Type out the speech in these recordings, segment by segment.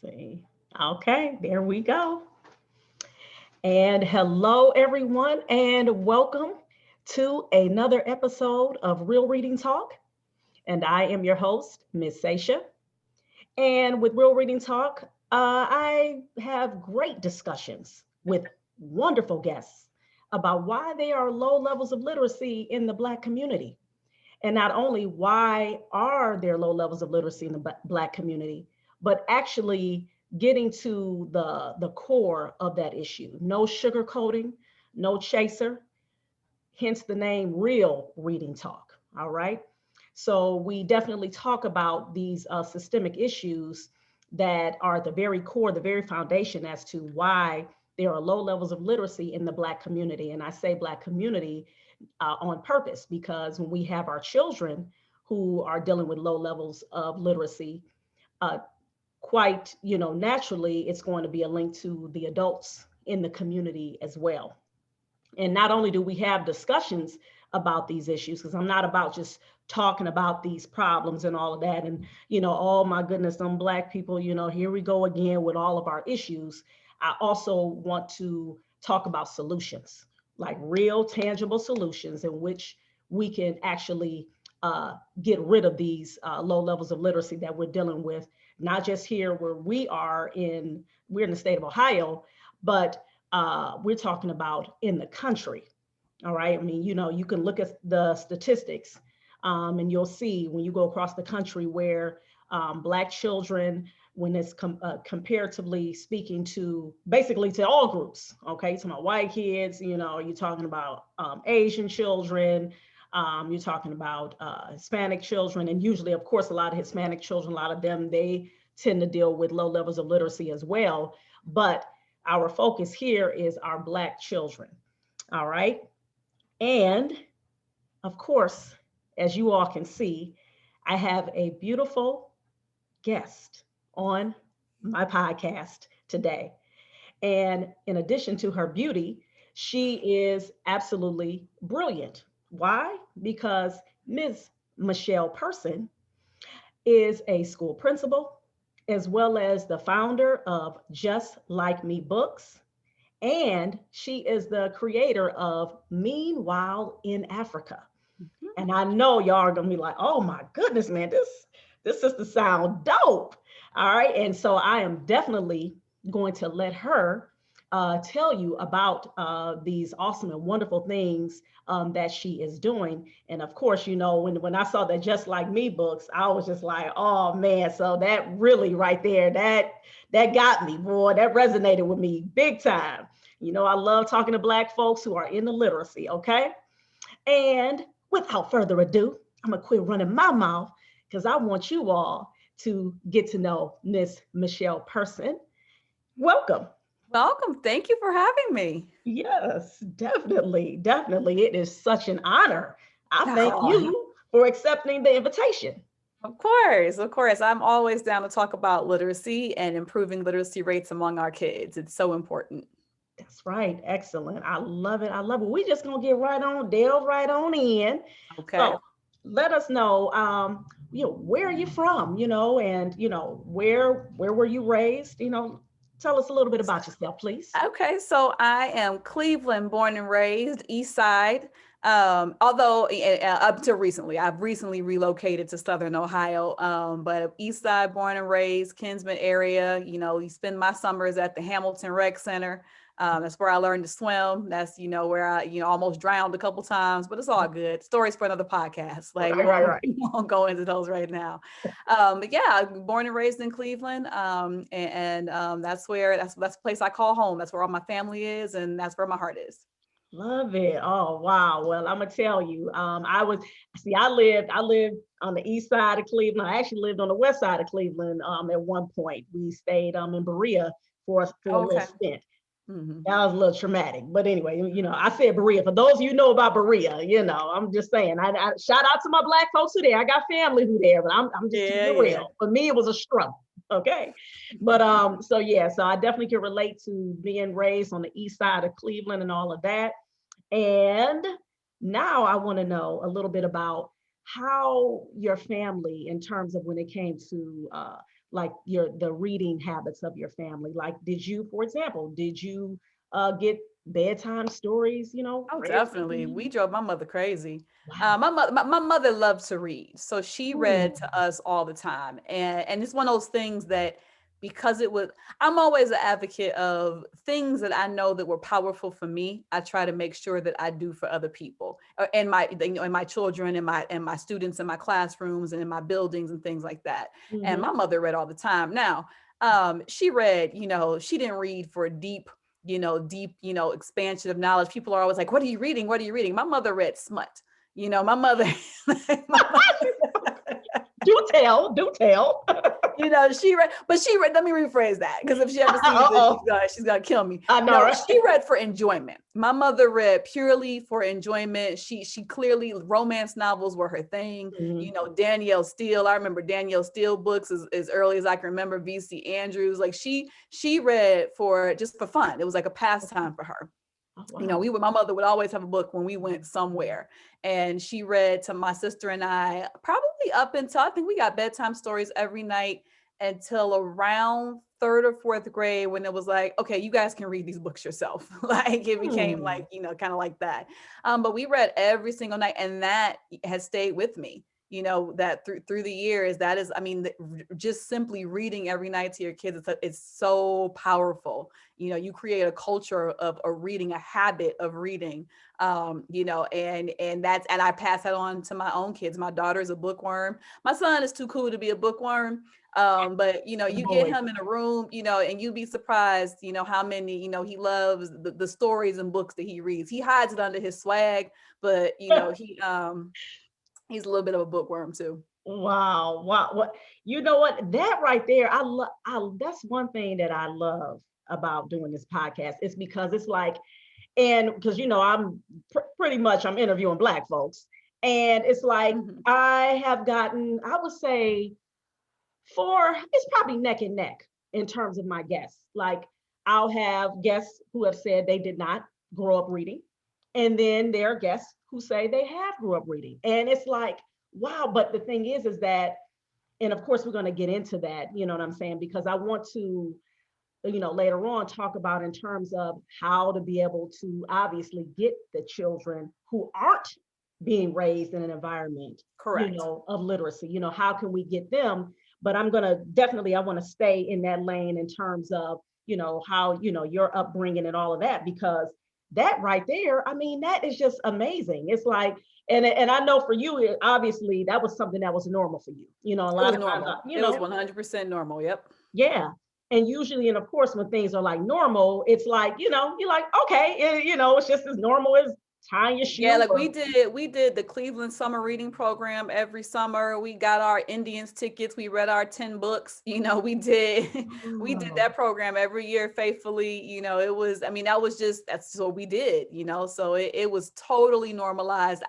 See. Okay, there we go. And hello, everyone, and welcome to another episode of Real Reading Talk. And I am your host, Miss Sasha. And with Real Reading Talk, I have great discussions with wonderful guests about why there are low levels of literacy in the Black community. And not only why are there low levels of literacy in the Black community, but actually getting to the core of that issue. No sugarcoating, no chaser, hence the name Real Reading Talk. All right. So we definitely talk about these systemic issues that are at the very core, the very foundation as to why there are low levels of literacy in the Black community. And I say Black community on purpose because when we have our children who are dealing with low levels of literacy, uh, quite, naturally, it's going to be a link to the adults in the community as well. And not only do we have discussions about these issues, because I'm not about just talking about these problems and all of that. And, oh my goodness, some Black people, here we go again with all of our issues. I also want to talk about solutions, like real tangible solutions in which we can actually get rid of these low levels of literacy that we're dealing with, not just here where we're in the state of Ohio, but we're talking about in the country. All right. I mean, you can look at the statistics and you'll see when you go across the country where Black children, when it's comparatively speaking to basically to all groups, okay, to my white kids, you're talking about Asian children, you're talking about Hispanic children, and usually, of course, a lot of Hispanic children, a lot of them, they tend to deal with low levels of literacy as well. But our focus here is our Black children. All right. And of course, as you all can see, I have a beautiful guest on my podcast today. And in addition to her beauty, she is absolutely brilliant. Why? Because Ms. Michelle Person is a school principal, as well as the founder of Just Like Me Books. And she is the creator of Meanwhile in Africa. Mhm. And I know y'all are gonna be like, oh my goodness, man, this sister sound dope. All right. And so I am definitely going to let her tell you about these awesome and wonderful things that she is doing. And of course, when I saw that Just Like Me books, I was just like, oh man, so that really right there, that got me, boy, that resonated with me big time. I love talking to Black folks who are in the literacy, okay? And without further ado, I'm gonna quit running my mouth because I want you all to get to know Miss Michelle Person. Welcome. Welcome. Thank you for having me. Yes, definitely, definitely. It is such an honor. I thank Oh, you for accepting the invitation. of course, of course. I'm always down to talk about literacy and improving literacy rates among our kids. It's so important. That's right. Excellent. I love it. I love it. We just gonna get right on, delve right on in. Okay. So let us know, where are you from, and where were you raised? Tell us a little bit about yourself, please. Okay, so I am Cleveland born and raised, East Side. Although up to recently, I've recently relocated to Southern Ohio. But East Side born and raised, Kinsman area. You spend my summers at the Hamilton Rec Center. That's where I learned to swim. That's where I almost drowned a couple times, but it's all good. Stories for another podcast. Like Right, right, right. we won't go into those right now. But yeah, born and raised in Cleveland, and that's the place I call home. That's where all my family is, and that's where my heart is. Love it. Oh wow. Well, I'm gonna tell you. I lived on the east side of Cleveland. I actually lived on the west side of Cleveland. At one point, we stayed in Berea for a little Okay. stint. Hmm. That was a little traumatic, but anyway, I said Berea. For those of you who know about Berea, I'm just saying. I shout out to my Black folks who there. I got family who there, but I'm just keeping Yeah, it yeah. real. For me, it was a struggle. Okay, but so yeah, so I definitely can relate to being raised on the east side of Cleveland and all of that. And now I want to know a little bit about how your family, in terms of when it came to like the reading habits of your family? Like, did you, for example, did you get bedtime stories, Oh, read to definitely. We you? drove my mother crazy. Wow. My mother loved to read, so she Mm, read to us all the time, and it's one of those things that because it was, I'm always an advocate of things that I know that were powerful for me. I try to make sure that I do for other people, and and my children, and my students in my classrooms and in my buildings and things like that. And mm-hmm. my mother read all the time. Now, she read, she didn't read for deep, expansion of knowledge. People are always like, what are you reading? What are you reading? My mother read smut. My mother, my Do tell, do tell. she read, let me rephrase that, because if she ever sees this, Uh-oh. she's gonna kill me. I know, No, right? she read for enjoyment. My mother read purely for enjoyment. She clearly, romance novels were her thing. Mhm. Danielle Steele. I remember Danielle Steele books as early as I can remember. VC Andrews. Like she read for just for fun. It was like a pastime for her. Oh, wow. My mother would always have a book when we went somewhere, and she read to my sister and I probably up until, I think we got bedtime stories every night until around third or fourth grade, when it was like, okay, you guys can read these books yourself. Like it became Hmm. like, kind of like that. But we read every single night, and that has stayed with me. That through the years, that is, I mean, just simply reading every night to your kids, it's so powerful. You create a culture of reading, a habit of reading. And I pass that on to my own kids. My daughter's a bookworm. My son is too cool to be a bookworm. But The you get boys. him in a room, and you'd be surprised, how many, he loves the stories and books that he reads. He hides it under his swag, but he's a little bit of a bookworm too. Wow. Wow. What, you know what? That right there, I love. That's one thing that I love about doing this podcast. It's because it's like, and because I'm pretty much I'm interviewing Black folks, and it's like Mhm. I have gotten, I would say, it's probably neck and neck in terms of my guests. Like, I'll have guests who have said they did not grow up reading, and then there are guests who say they have grew up reading, and it's like, wow. But the thing is that, and of course we're going to get into that, you know what I'm saying, because I want to, later on talk about in terms of how to be able to obviously get the children who aren't being raised in an environment, Correct. of literacy, how can we get them? But I'm going to definitely, I want to stay in that lane in terms of, how, your upbringing and all of that, because that right there, I mean, that is just amazing. It's like, and I know for you, obviously that was something that was normal for you. A It lot was of times, normal. It was 100% normal. Yep. yeah. And usually, and of course, when things are like normal, it's like, you're like, okay, it's just as normal as tying your Yeah, shoe like or, we did the Cleveland summer reading program every summer. We got our Indians tickets. We read our 10 books. We did we did oh, that program every year faithfully. It was, I mean, that's what we did, so it was totally normalized.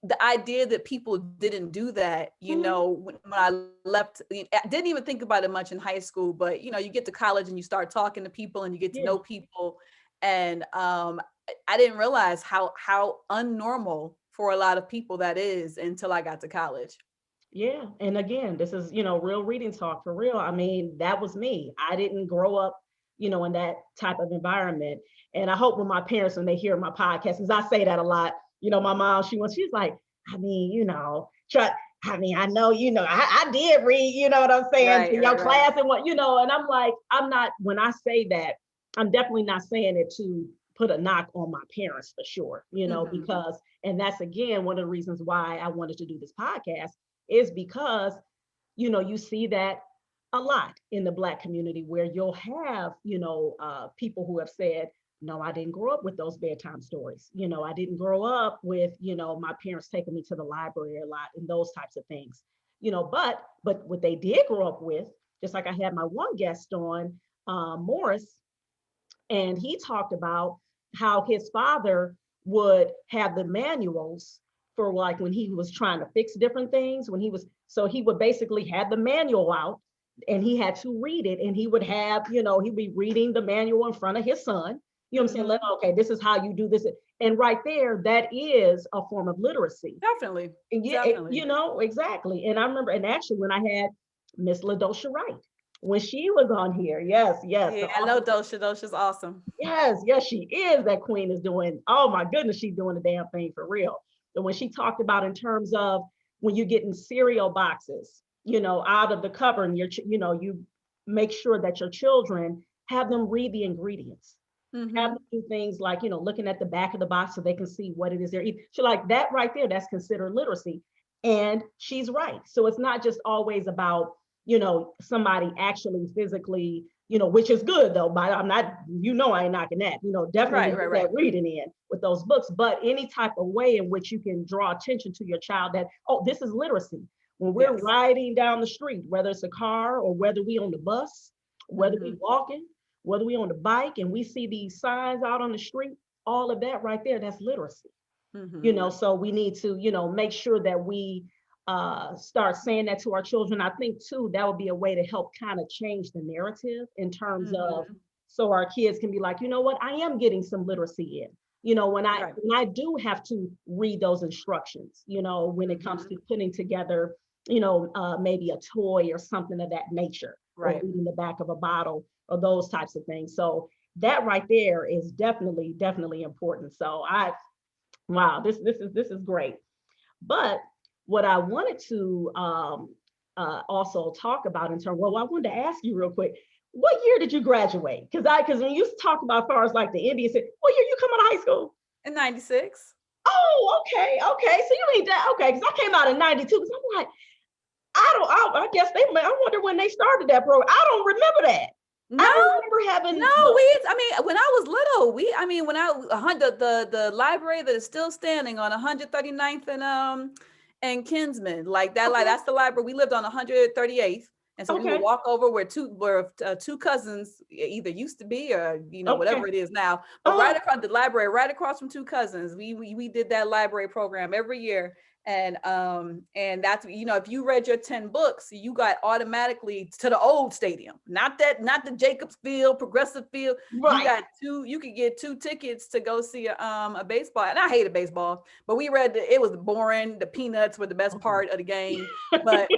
The idea that people didn't do that, mhm, when I left, I didn't even think about it much in high school, but you get to college and you start talking to people and you get to yeah, know people. And I didn't realize how unnormal for a lot of people that is until I got to college. yeah. And again, this is, real reading talk for real. I mean, that was me. I didn't grow up, in that type of environment. And I hope when my parents, when they hear my podcast, because I say that a lot, my mom, she's like, I mean, try, I mean, I know, I did read, you know what I'm saying, Right, to your right, right. class and what, and I'm like, I'm not, when I say that, I'm definitely not saying it to put a knock on my parents for sure, Hmm. because, and that's again, one of the reasons why I wanted to do this podcast is because, you see that a lot in the Black community where you'll have, people who have said, no, I didn't grow up with those bedtime stories. I didn't grow up with, my parents taking me to the library a lot and those types of things. But what they did grow up with, just like I had my one guest on, Morris, and he talked about how his father would have the manuals for, like, when he was trying to fix different things, when he was, so he would basically have the manual out and he had to read it, and he would have, he'd be reading the manual in front of his son, what I'm saying, Hmm. okay, this is how you do this. And right there, that is a form of literacy. Definitely. And yeah, Definitely. exactly. And I remember, and actually when I had Miss LaDosha Wright. When she was on here, yes, yes, Yeah, the I know author. Dosha. Dosha's awesome. Yes, yes, she is. That queen is doing, oh my goodness, she's doing the damn thing for real. And when she talked about in terms of when you're getting cereal boxes, out of the cupboard, and you make sure that your children have them read the ingredients. Have Mm-hmm. them do things like, looking at the back of the box so they can see what it is they're eating. So like that right there, that's considered literacy. And she's right. So it's not just always about, somebody actually physically, which is good though. But I'm not, I ain't knocking that. Definitely Right, get right, that right. reading in with those books. But any type of way in which you can draw attention to your child that, oh, this is literacy. When we're Yes. riding down the street, whether it's a car or whether we on the bus, whether we Mm-hmm. walking, whether we on the bike and we see these signs out on the street, all of that right there, that's literacy. Mm-hmm. So we need to, make sure that we start saying that to our children. I think too, that would be a way to help kind of change the narrative in terms of, Mm-hmm. so our kids can be like, you know what, I am getting some literacy in. When I Right. when I do have to read those instructions, when it comes Mm-hmm. to putting together, maybe a toy or something of that nature, or Right. reading the back of a bottle or those types of things. So that right there is definitely important. So wow, this is great. But what I wanted to also talk about in terms, well, I wanted to ask you real quick, what year did you graduate? Because when you talk about as far as like the Indians, what year you come out of high school? In 96. Oh, okay. So you mean that? Okay, because I came out in '92. Because I'm like, I guess I wonder when they started that program. I don't remember that. I No, don't remember no, having I mean, when I was little, I mean, when I, the library that is still standing on 139th and Kinsman, like that, like okay, that's the library. We lived on 138th. And so we would okay, walk over where two cousins either used to be or, okay. whatever it is now, but Uh, right across the library, right across from two cousins, we did that library program every year. And that's, if you read your 10 books, you got automatically to the old stadium, not the Jacobs Field, Progressive Field. right. You could get 2 tickets to go see a baseball. And I hated baseball, but we read it was boring. The peanuts were the best part of the game. But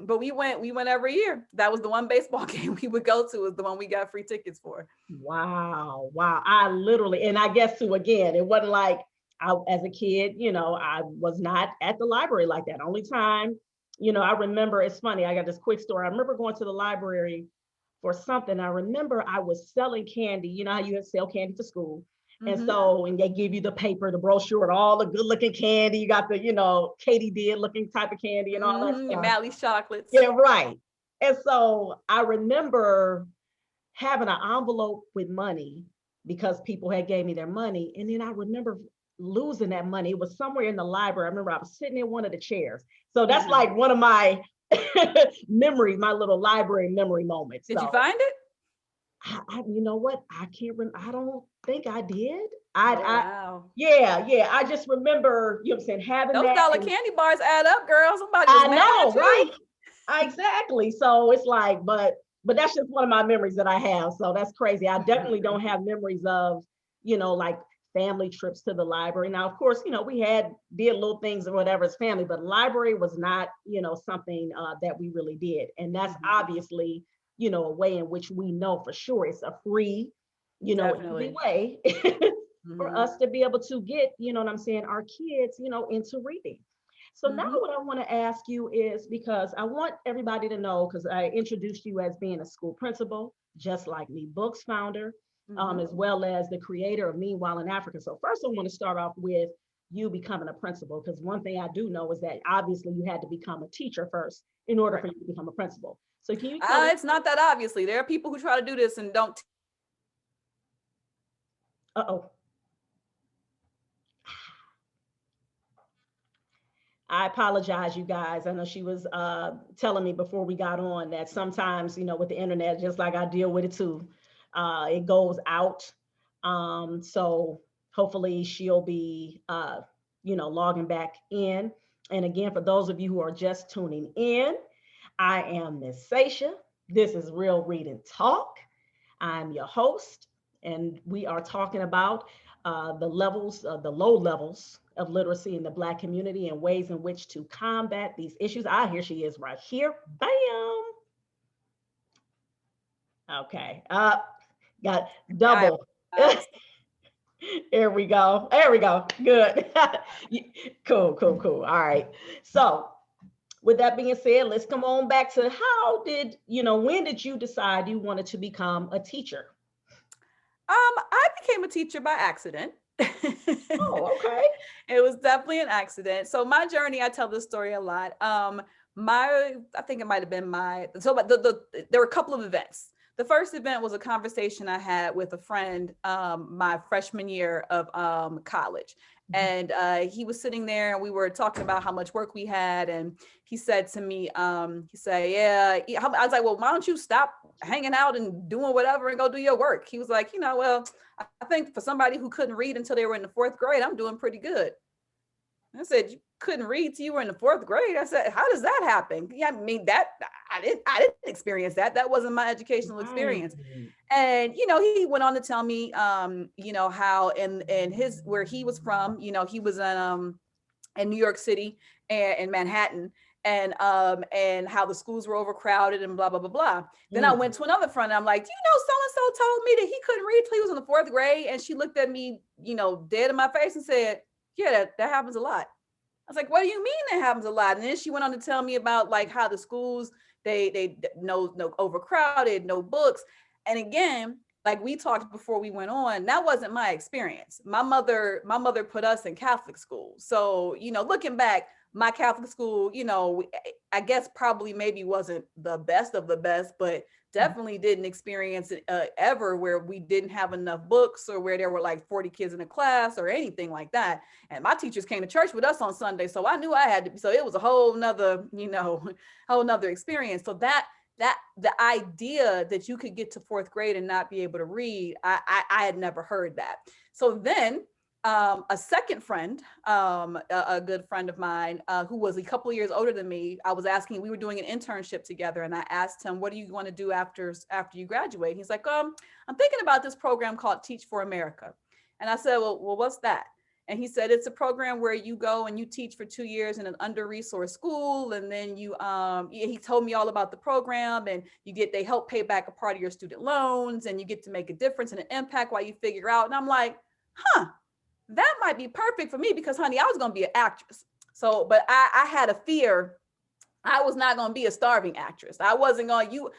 but we went every year. That was the one baseball game we would go to, was the one we got free tickets for. Wow, wow. I literally, and I guess too, again, it wasn't like as a kid, I was not at the library like that. Only time, I remember, it's funny, I got this quick story. I remember going to the library for something. I remember I was selling candy. You know how you sell candy for school. And Mm-hmm. so, and they give you the paper, the brochure, and all the good looking candy. You got the, Katie did looking type of candy and all that Mm-hmm. Your stuff. Mally's chocolates. Yeah, right. And so I remember having an envelope with money because people had gave me their money. And then I remember losing that money. It was somewhere in the library. I remember I was sitting in one of the chairs. So that's Mm-hmm. like one of my memories, my little library memory moments. Did you So find it? you know what? I can't remember. I don't think I did. Oh I wow. yeah. I just remember, what I'm saying, having Those that. dollar And candy bars add up, girl. Somebody was I mad know, at right? you. Exactly. So it's like, but that's just one of my memories that I have. So that's crazy. I definitely don't have memories of, like family trips to the library. Now, of course, we did little things or whatever as family, but library was not, something that we really did. And that's Mhm. obviously, a way in which we know for sure it's a free, easy Definitely. way for Mhm. us to be able to get, what I'm saying, our kids, into reading. So now Mhm. what I want to ask you is, because I want everybody to know, because I introduced you as being a school principal, just like me, books founder, Mhm. as well as the creator of Meanwhile in Africa. So first I want to start off with you becoming a principal, because one thing I do know is that obviously you had to become a teacher first in order Right. for you to become a principal. So can you tell us, It's not that obviously. There are people who try to do this and don't. uh-oh, I apologize, you guys. I know she was telling me before we got on that sometimes, with the internet, just like I deal with it too, it goes out. So hopefully she'll be, logging back in. And again, for those of you who are just tuning in, I am Miss Sasha. This is Real Reading Talk. I'm your host, and we are talking about the low levels of literacy in the Black community and ways in which to combat these issues. Ah, here she is right here. Bam. Okay. Got I double. apologize. There we go. There we go. Good. Cool, cool, cool. All right. So, with that being said, let's come on back to when did you decide you wanted to become a teacher? I became a teacher by accident. Oh, okay. It was definitely an accident. So my journey, I tell this story a lot. I think it might have been but there were a couple of events. The first event was a conversation I had with a friend my freshman year of college. And he was sitting there and we were talking about how much work we had. And he said to me, he said, yeah, I was like, well, why don't you stop hanging out and doing whatever and go do your work? He was like, well, I think for somebody who couldn't read until they were in the fourth grade, I'm doing pretty good. I said, you couldn't read till you were in the fourth grade? I said, how does that happen? Yeah, I mean, that I didn't experience that. That wasn't my educational experience. Right. And, he went on to tell me, how in his, where he was from, he was in New York City and in Manhattan, and how the schools were overcrowded and blah, blah, blah, blah. Then I went to another friend and I'm like, so-and-so told me that he couldn't read till he was in the fourth grade. And she looked at me, dead in my face and said, yeah, that happens a lot. I was like, what do you mean that happens a lot? And then she went on to tell me about like how the schools, they no overcrowded, no books. And again, like we talked before we went on, that wasn't my experience. My mother put us in Catholic school. So, looking back, my Catholic school, I guess probably maybe wasn't the best of the best, but definitely didn't experience it ever where we didn't have enough books or where there were like 40 kids in a class or anything like that. And my teachers came to church with us on Sunday. So I knew I had to, so it was a whole nother, whole nother experience. So that the idea that you could get to fourth grade and not be able to read, I had never heard that. So then a second friend, a good friend of mine, who was a couple of years older than me, I was asking, we were doing an internship together, and I asked him, what do you want to do after you graduate? He's like, I'm thinking about this program called Teach for America. And I said, well, what's that? And he said, it's a program where you go and you teach for 2 years in an under-resourced school. And then he told me all about the program, and they help pay back a part of your student loans, and you get to make a difference and an impact while you figure out. And I'm like, that might be perfect for me because, honey, I was going to be an actress. So, but I had a fear. I was not going to be a starving actress. I wasn't going to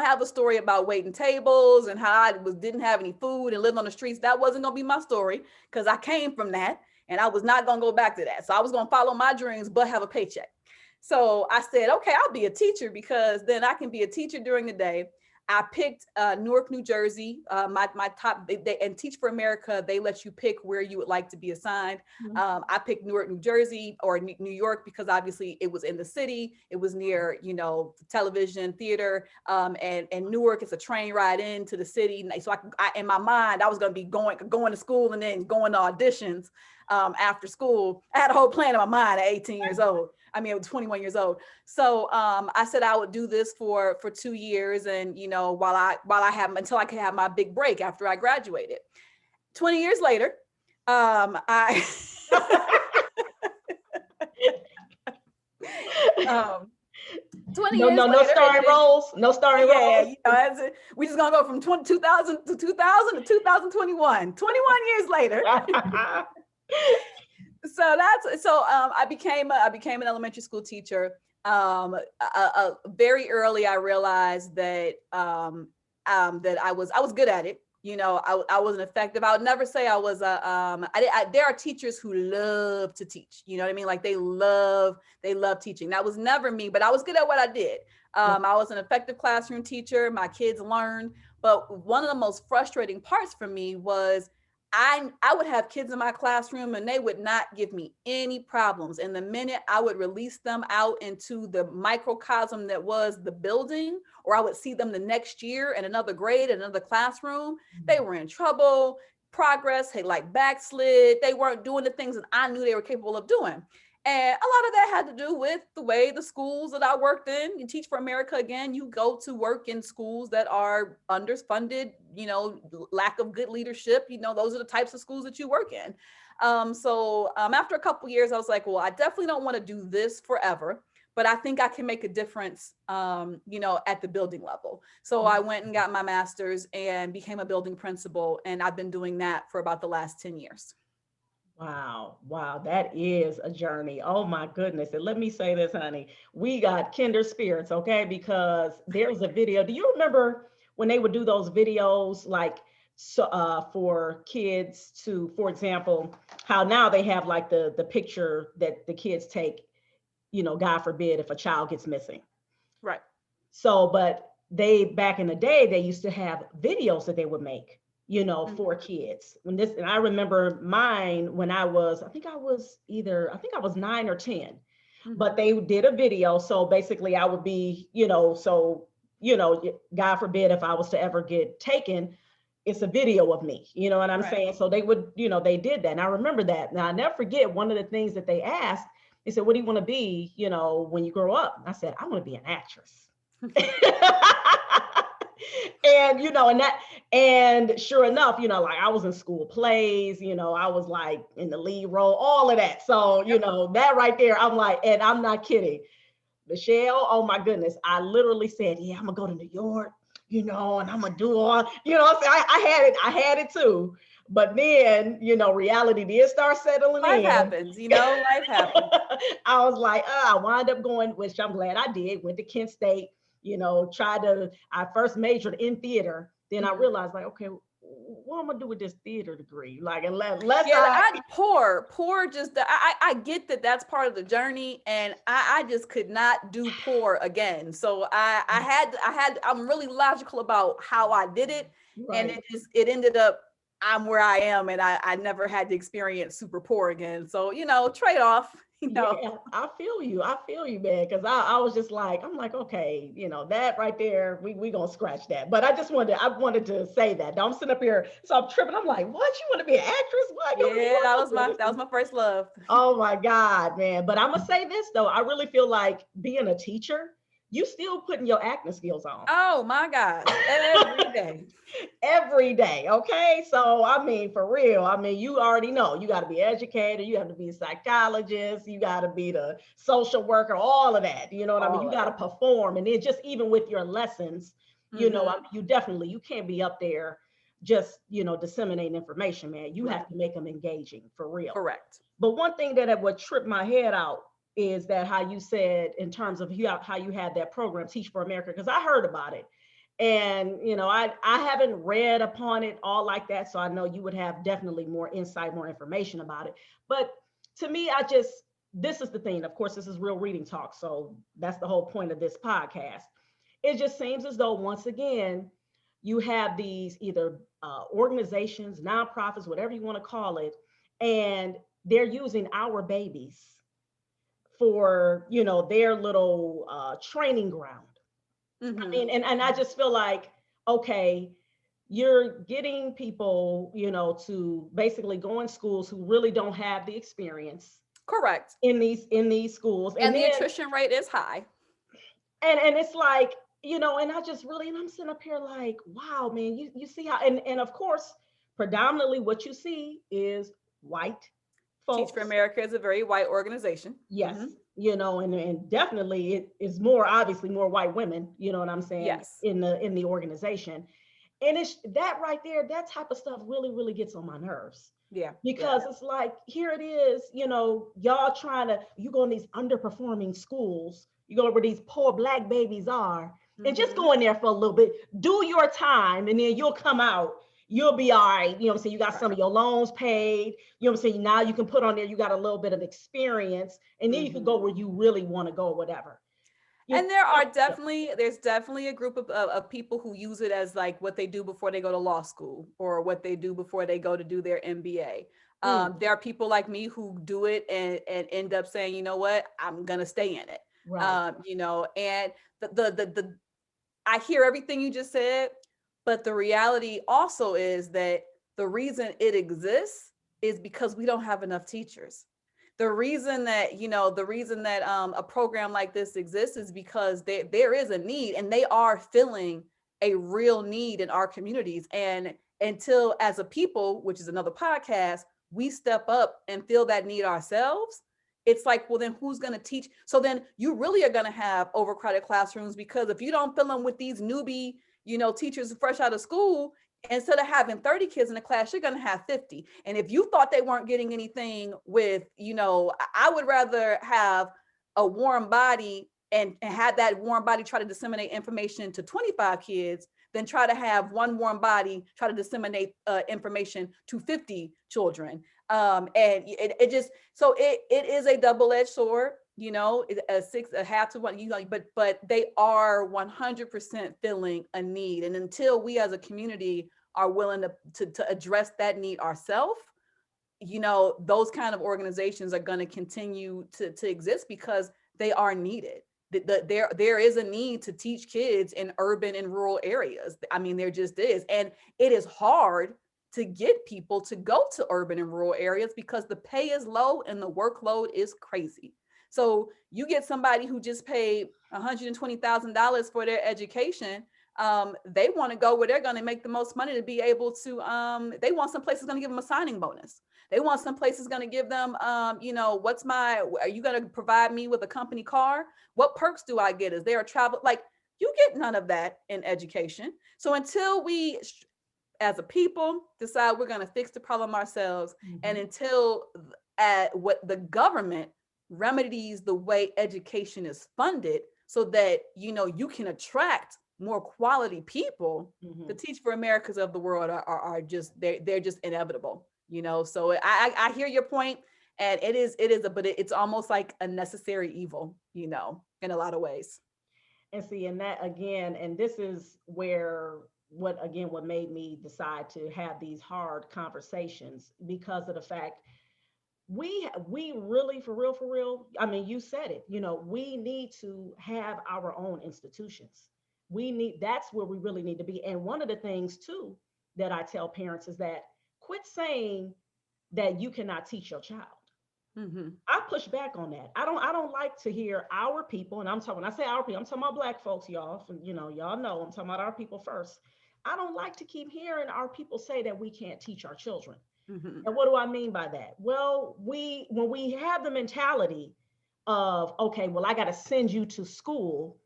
have a story about waiting tables and how I didn't have any food and lived on the streets. That wasn't going to be my story because I came from that and I was not going to go back to that. So I was going to follow my dreams, but have a paycheck. So I said, okay, I'll be a teacher because then I can be a teacher during the day. I picked Newark, New Jersey, my top, and Teach for America, they let you pick where you would like to be assigned. I picked Newark, New Jersey or New York because obviously it was in the city. It was near, television, theater, and Newark is a train ride into the city. So in my mind, I was going to be going to school and then going to auditions after school. I had a whole plan in my mind at 18 years old. I mean, I was 21 years old. So I said I would do this for 2 years, and while I have until I could have my big break after I graduated. 20 years later, I 20 years later, no starring roles, no starring roles. We just gonna go from 2000 to 2021. 21 years later. I became an elementary school teacher. Very early, I realized that that I was good at it. I wasn't effective. I would never say I was there are teachers who love to teach. You know what I mean? Like they love teaching. That was never me, but I was good at what I did. I was an effective classroom teacher. My kids learned. But one of the most frustrating parts for me was I would have kids in my classroom and they would not give me any problems. And the minute I would release them out into the microcosm that was the building, or I would see them the next year in another grade, another classroom, they were in trouble, progress had like backslid. They weren't doing the things that I knew they were capable of doing. And a lot of that had to do with the way the schools that I worked in. You Teach for America, again, you go to work in schools that are underfunded, lack of good leadership. Those are the types of schools that you work in. So after a couple years, I was like, well, I definitely don't want to do this forever, but I think I can make a difference, at the building level. So I went and got my master's and became a building principal. And I've been doing that for about the last 10 years. Wow, wow, that is a journey. Oh my goodness. And let me say this, honey. We got kindred spirits, okay? Because there's a video. Do you remember when they would do those videos like for kids to, for example, how now they have like the picture that the kids take, God forbid if a child gets missing. Right. So, but they back in the day, they used to have videos that they would make, for kids. And I remember mine when I think I was 9 or 10, but they did a video. So basically I would be, God forbid if I was to ever get taken, it's a video of me, you know what I'm Right. saying? So they would, they did that. And I remember that. Now I never forget one of the things that they asked, they said, what do you want to be, when you grow up? I said, I want to be an actress. And and sure enough, like I was in school plays, I was like in the lead role, all of that. So, that right there, I'm like, and I'm not kidding. Michelle, oh my goodness, I literally said, yeah, I'm gonna go to New York, and I'm gonna do all, I had it too. But then, reality did start settling Life in. happens, life happens. I was like, I wound up going, which I'm glad I did, went to Kent State, I first majored in theater. Then I realized like, okay, what am I gonna do with this theater degree? Like, unless Yeah, I poor just I get that that's part of the journey, and I just could not do poor again. So I'm really logical about how I did it, and right. it ended up I'm where I am, and I never had to experience super poor again. So trade off. Yeah, I feel you. I feel you, man. Because I was just like, I'm like, okay, that right there, we gonna scratch that. But I wanted to say that. Now I'm sitting up here, so I'm tripping. I'm like, what? You want to be an actress? What? Go to New Yeah, York? that was my first love. Oh my God, man. But I'm gonna say this though. I really feel like being a teacher, you still putting your acting skills on. Oh my gosh, every day. Every day. Okay. So, I mean, for real, I mean, you already know you got to be an educator, you have to be a psychologist, you got to be the social worker, all of that. You know what I mean? All You of got to it. perform. And then just even with your lessons, I mean, you can't be up there just, disseminating information, man. You Right. have to make them engaging for real. Correct. But one thing that would trip my head out is that how you said in terms of how you had that program, Teach for America, because I heard about it. And I haven't read upon it all like that, so I know you would have definitely more insight, more information about it. But to me, this is the thing. Of course, this is real reading talk, so that's the whole point of this podcast. It just seems as though once again you have these either organizations, nonprofits, whatever you want to call it, and they're using our babies for their little training ground. I Mm-hmm. mean, and I just feel like, okay, you're getting people, to basically go in schools who really don't have the experience Correct. in these schools. And And the then attrition rate is high. and it's like, and I just really, and I'm sitting up here like, wow, man, you see how, and of course, predominantly what you see is white Teach for folks. America is a very white organization. Yes, and definitely it is more obviously more white women, you know what I'm saying, Yes. in the organization. And it's that right there, that type of stuff really, really gets on my nerves. Yeah. Yeah. Because it's like, here it is, y'all you go in these underperforming schools, you go where these poor Black babies are, and just Mm-hmm. go in there for a little bit, do your time, and then you'll come out, you'll be all right. You know what I'm saying? You got some Right. of your loans paid, you know what I'm saying? Now you can put on there, you got a little bit of experience, and then you can go Mm-hmm. where you really want to go, or whatever. You, And there's definitely a group of people who use it as like what they do before they go to law school or what they do before they go to do their MBA. mm, There are people like me who do it and end up saying, you know what, I'm gonna stay in it. right. And the I hear everything you just said, but the reality also is that the reason it exists is because we don't have enough teachers. the reason that, a program like this exists is because there is a need, and they are filling a real need in our communities. And until, as a people, which is another podcast, we step up and fill that need ourselves, it's like, well, then who's going to teach? So then you really are going to have overcrowded classrooms, because if you don't fill them with these newbie, teachers fresh out of school, instead of having 30 kids in the class, you're going to have 50. And if you thought they weren't getting anything with, I would rather have a warm body and have that warm body try to disseminate information to 25 kids than try to have one warm body try to disseminate information to 50 children. And it just, so it is a double-edged sword, a half to one, but they are 100% filling a need. And until we as a community are willing to address that need ourselves, those kind of organizations are going to continue to exist, because they are needed. There is a need to teach kids in urban and rural areas. I mean, there just is. And it is hard to get people to go to urban and rural areas because the pay is low and the workload is crazy. So you get somebody who just paid $120,000 for their education. They want to go where they're going to make the most money to be able to, they want some place that's going to give them a signing bonus. They want some place that's going to give them, are you going to provide me with a company car? What perks do I get? Is there a travel? Like, you get none of that in education. So until we, as a people, decide we're going to fix the problem ourselves, and until what the government remedies the way education is funded, so that you can attract more quality people, the Teach for Americas of the world are just, they're just inevitable. So I hear your point, and but it's almost like a necessary evil, in a lot of ways. And see, and that again, and this is where what made me decide to have these hard conversations, because of the fact we really, for real, I mean, you said it, we need to have our own institutions. That's where we really need to be. And one of the things too that I tell parents is that quit saying that you cannot teach your child. I push back on that. I don't like to hear our people, and when I say our people, I'm talking about Black folks, y'all. Y'all know I'm talking about our people first. I don't like to keep hearing our people say that we can't teach our children. And what do I mean by that? Well, when we have the mentality of, okay, well, I got to send you to school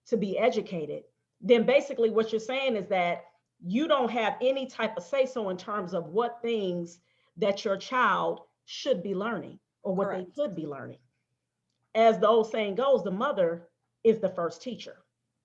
to be educated, then basically what you're saying is that you don't have any type of say so in terms of what things that your child should be learning or what they could be learning. As the old saying goes, the mother is the first teacher.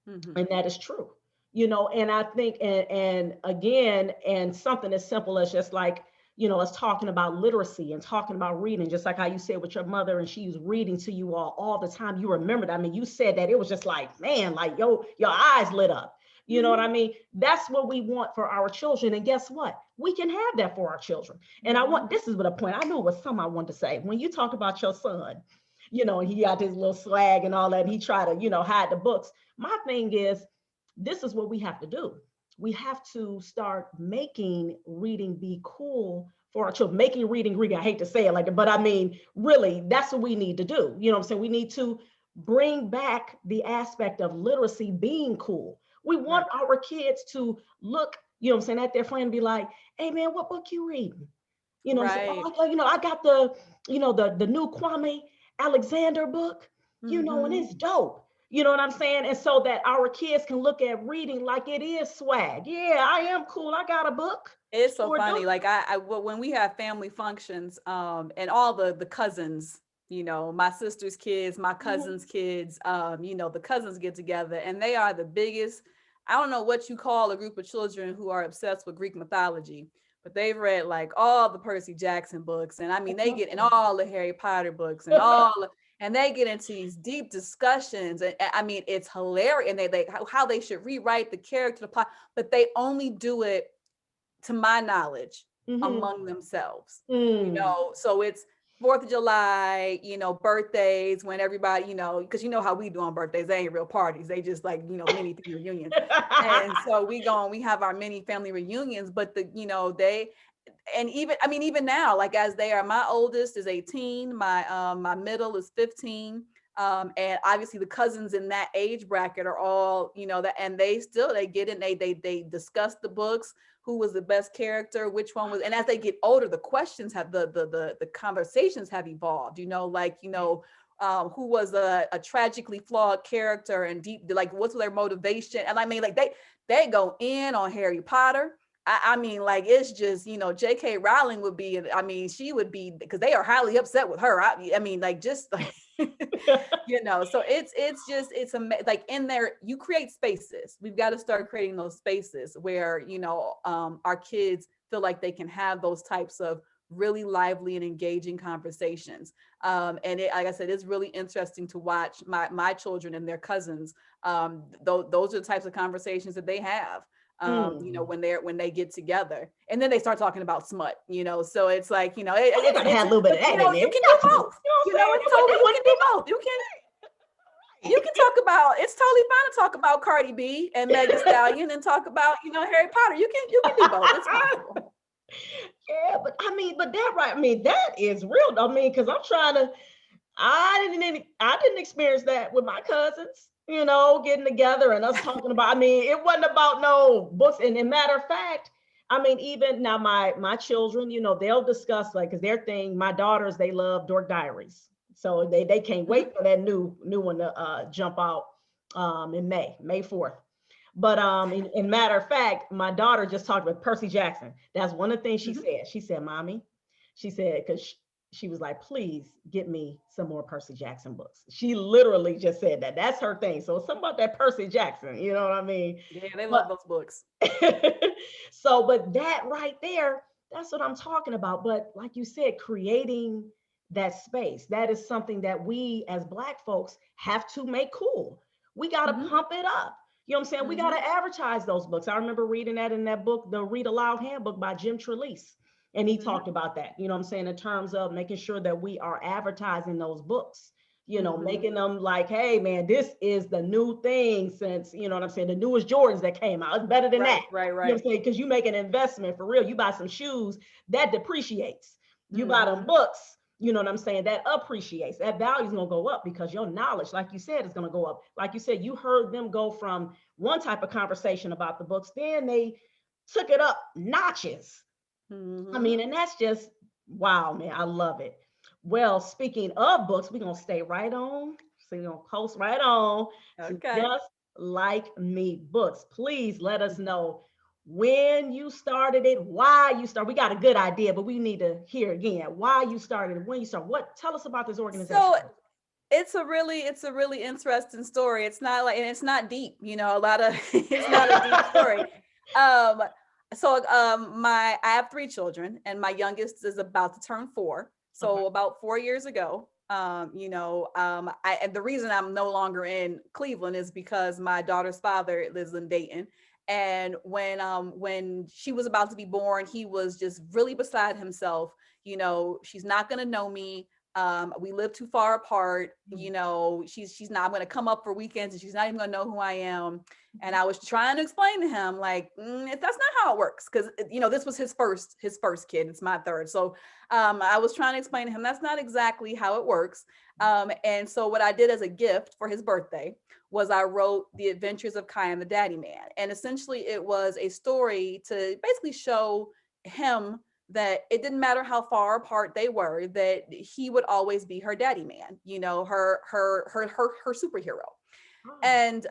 And that is true. And I think, and again, and something as simple as just like, us talking about literacy and talking about reading, just like how you said with your mother, and she's reading to you all the time. You remembered, I mean, you said that it was just like, man, like your eyes lit up. You know what I mean? That's what we want for our children. And guess what? We can have that for our children. And this is what a point, I knew it was something I wanted to say. When you talk about your son, and he got his little swag and all that, and he tried to, hide the books. My thing is, this is what we have to do. We have to start making reading be cool for our children, making reading reading. I hate to say it like that, but I mean, really, that's what we need to do. You know what I'm saying? We need to bring back the aspect of literacy being cool. We want our kids to look, what I'm saying, at their friend and be like, hey man, what book you reading? I got the new Kwame Alexander book, and it's dope. You know what I'm saying? And so that our kids can look at reading like it is swag. Yeah, I am cool. I got a book. It's so funny. Like when we have family functions, and all the cousins, my sister's kids, my cousin's kids, the cousins get together, and they are the biggest, I don't know what you call a group of children who are obsessed with Greek mythology, but they've read like all the Percy Jackson books. And I mean, they get in all the Harry Potter books and they get into these deep discussions. And I mean, it's hilarious. And they how they should rewrite the character, the plot, but they only do it, to my knowledge, among themselves. So it's 4th of July, birthdays, when everybody, because how we do on birthdays, they ain't real parties. They just like, mini family reunions. And so we have our mini family reunions, but and even, I mean, even now, like as they are, my oldest is 18, my middle is 15. And obviously the cousins in that age bracket are all, that, and they get in, they discuss the books, who was the best character, which one was, and as they get older, the questions have the conversations have evolved, like, who was a tragically flawed character, and deep, like what's their motivation. And I mean, like they go in on Harry Potter. I mean, like, it's just, J.K. Rowling would be, I mean, she would be, because they are highly upset with her. I mean, like, just like, so like in there, you create spaces. We've got to start creating those spaces where, our kids feel like they can have those types of really lively and engaging conversations. And like I said, it's really interesting to watch my children and their cousins. Those are the types of conversations that they have. When they get together, and then they start talking about smut, so it's like, Well, you gotta have a little bit of that in there. you can do both. You know what I'm It's saying? totally, you can do both. You can talk about, it's totally fine to talk about Cardi B and Megan Thee Stallion and talk about, Harry Potter. You can do both. It's possible. Yeah, but I mean, but that right, I mean, that is real. I mean, because I'm trying to, I didn't experience that with my cousins, getting together and us talking about, I mean, it wasn't about no books. And in matter of fact, I mean, even now my children, they'll discuss, like, because their thing, my daughters, they love Dork Diaries. So they can't wait for that new one to jump out in May 4th. But in matter of fact, my daughter just talked with Percy Jackson. That's one of the things she said. She said, "Mommy," she said, because she was like, "Please get me some more Percy Jackson books." She literally just said that. That's her thing. So it's something about that Percy Jackson, you know what I mean? Yeah, they But love those books. so, but that right there, that's what I'm talking about. But like you said, creating that space, that is something that we as Black folks have to make cool. We got to pump it up. You know what I'm saying? We got to advertise those books. I remember reading that in that book, the Read Aloud Handbook by Jim Trelease. And he talked about that, you know what I'm saying, in terms of making sure that we are advertising those books, making them like, hey, man, this is the new thing since, you know what I'm saying, the newest Jordans that came out. It's better than that. Right. You know what I'm saying? Because you make an investment for real. You buy some shoes, that depreciates. You buy them books, you know what I'm saying, that appreciates. That value is going to go up because your knowledge, like you said, is going to go up. Like you said, you heard them go from one type of conversation about the books, then they took it up notches. I mean, and that's just, wow, man, I love it. Well, speaking of books, we're going to stay right on. So we're going to coast right on to Okay. Just Like Me books. Please let us know when you started it, why you started. We got a good idea, but we need to hear again why you started it, when you started. What? Tell us about this organization. So it's a really interesting story. It's not like, and it's not deep, a lot of it's not a deep story. Um, I have 3 children, and my youngest is about to turn 4. Okay. So about 4 years ago, and the reason I'm no longer in Cleveland is because my daughter's father lives in Dayton. And when she was about to be born, he was just really beside himself. She's not gonna know me. We live too far apart. She's not going to come up for weekends, and she's not even going to know who I am. And I was trying to explain to him, like, that's not how it works, because this was his first kid. It's my third. So I was trying to explain to him that's not exactly how it works. And so what I did as a gift for his birthday was I wrote The Adventures of Kai and the Daddy Man, and essentially it was a story to basically show him that it didn't matter how far apart they were, that he would always be her daddy man, her superhero. Oh. And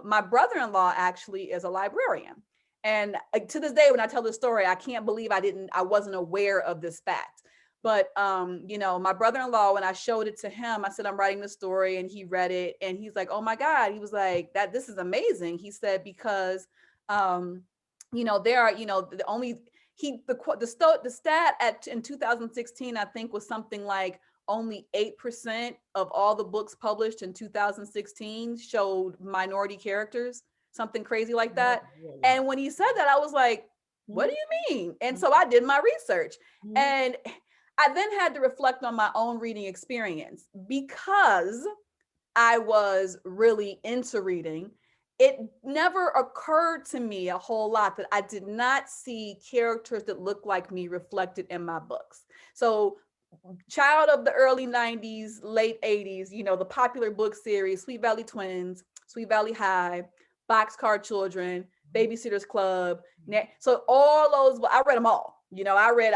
my brother-in-law actually is a librarian. And to this day, when I tell this story, I can't believe I wasn't aware of this fact. But my brother-in-law, when I showed it to him, I said, I'm writing the story, and he read it, and he's like, oh my God. He was like, this is amazing. He said, because there are, the only the stat in 2016, I think, was something like only 8% of all the books published in 2016 showed minority characters, something crazy like that. And when he said that, I was like, what do you mean? And so I did my research, and I then had to reflect on my own reading experience, because I was really into reading. it never occurred to me a whole lot that I did not see characters that looked like me reflected in my books. So child of the early 90s, late 80s, the popular book series, Sweet Valley Twins, Sweet Valley High, Boxcar Children, Babysitter's Club. So all those, I read them all. I read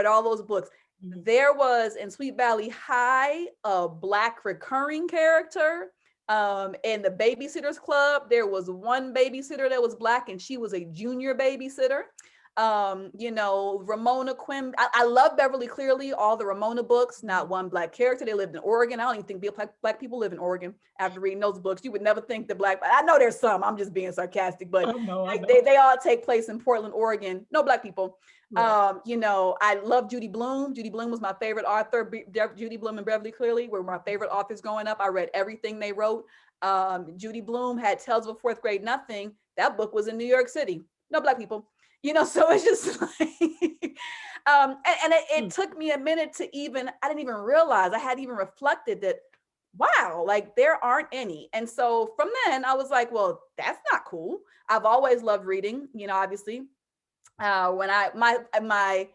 all those books. There was in Sweet Valley High a Black recurring character. In the Babysitter's Club, there was one babysitter that was Black, and she was a junior babysitter. Ramona Quinn. I love Beverly Clearly, all the Ramona books, not one Black character. They lived in Oregon. I don't even think black people live in Oregon after reading those books. You would never think that Black, I know there's some, I'm just being sarcastic, but I know. they all take place in Portland, Oregon. No Black people. Right. I love Judy Blume. Judy Blume was my favorite author. Judy Blume and Beverly Clearly were my favorite authors growing up. I read everything they wrote. Judy Blume had Tales of a Fourth Grade Nothing. That book was in New York City. No Black people. So it's just like, it took me a minute to I didn't even realize, I hadn't even reflected that, wow, like there aren't any. And so from then I was like, well, that's not cool. I've always loved reading, obviously. When my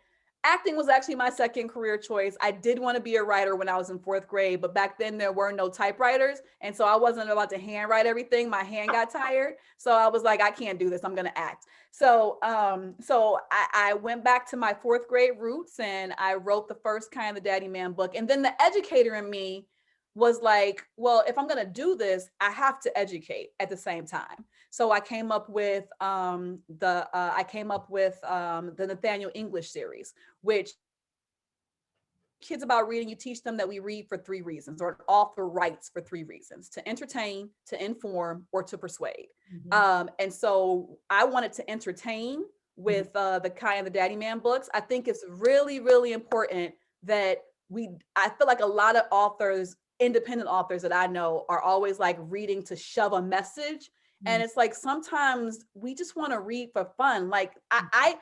acting was actually my second career choice. I did want to be a writer when I was in fourth grade, but back then there were no typewriters. And so I wasn't about to handwrite everything. My hand got tired. So I was like, I can't do this. I'm going to act. So I went back to my fourth grade roots and I wrote the first Kind of the Daddy Man book. And then the educator in me was like, well, if I'm going to do this, I have to educate at the same time. So I came up with the Nathaniel English series, which kids about reading, you teach them that we read for three reasons, or an author writes for three reasons: to entertain, to inform, or to persuade. And so I wanted to entertain with the Kind of the Daddy Man books. I think it's really, really important that I feel like a lot of authors, independent authors that I know, are always like reading to shove a message. And it's like, sometimes we just want to read for fun. Like I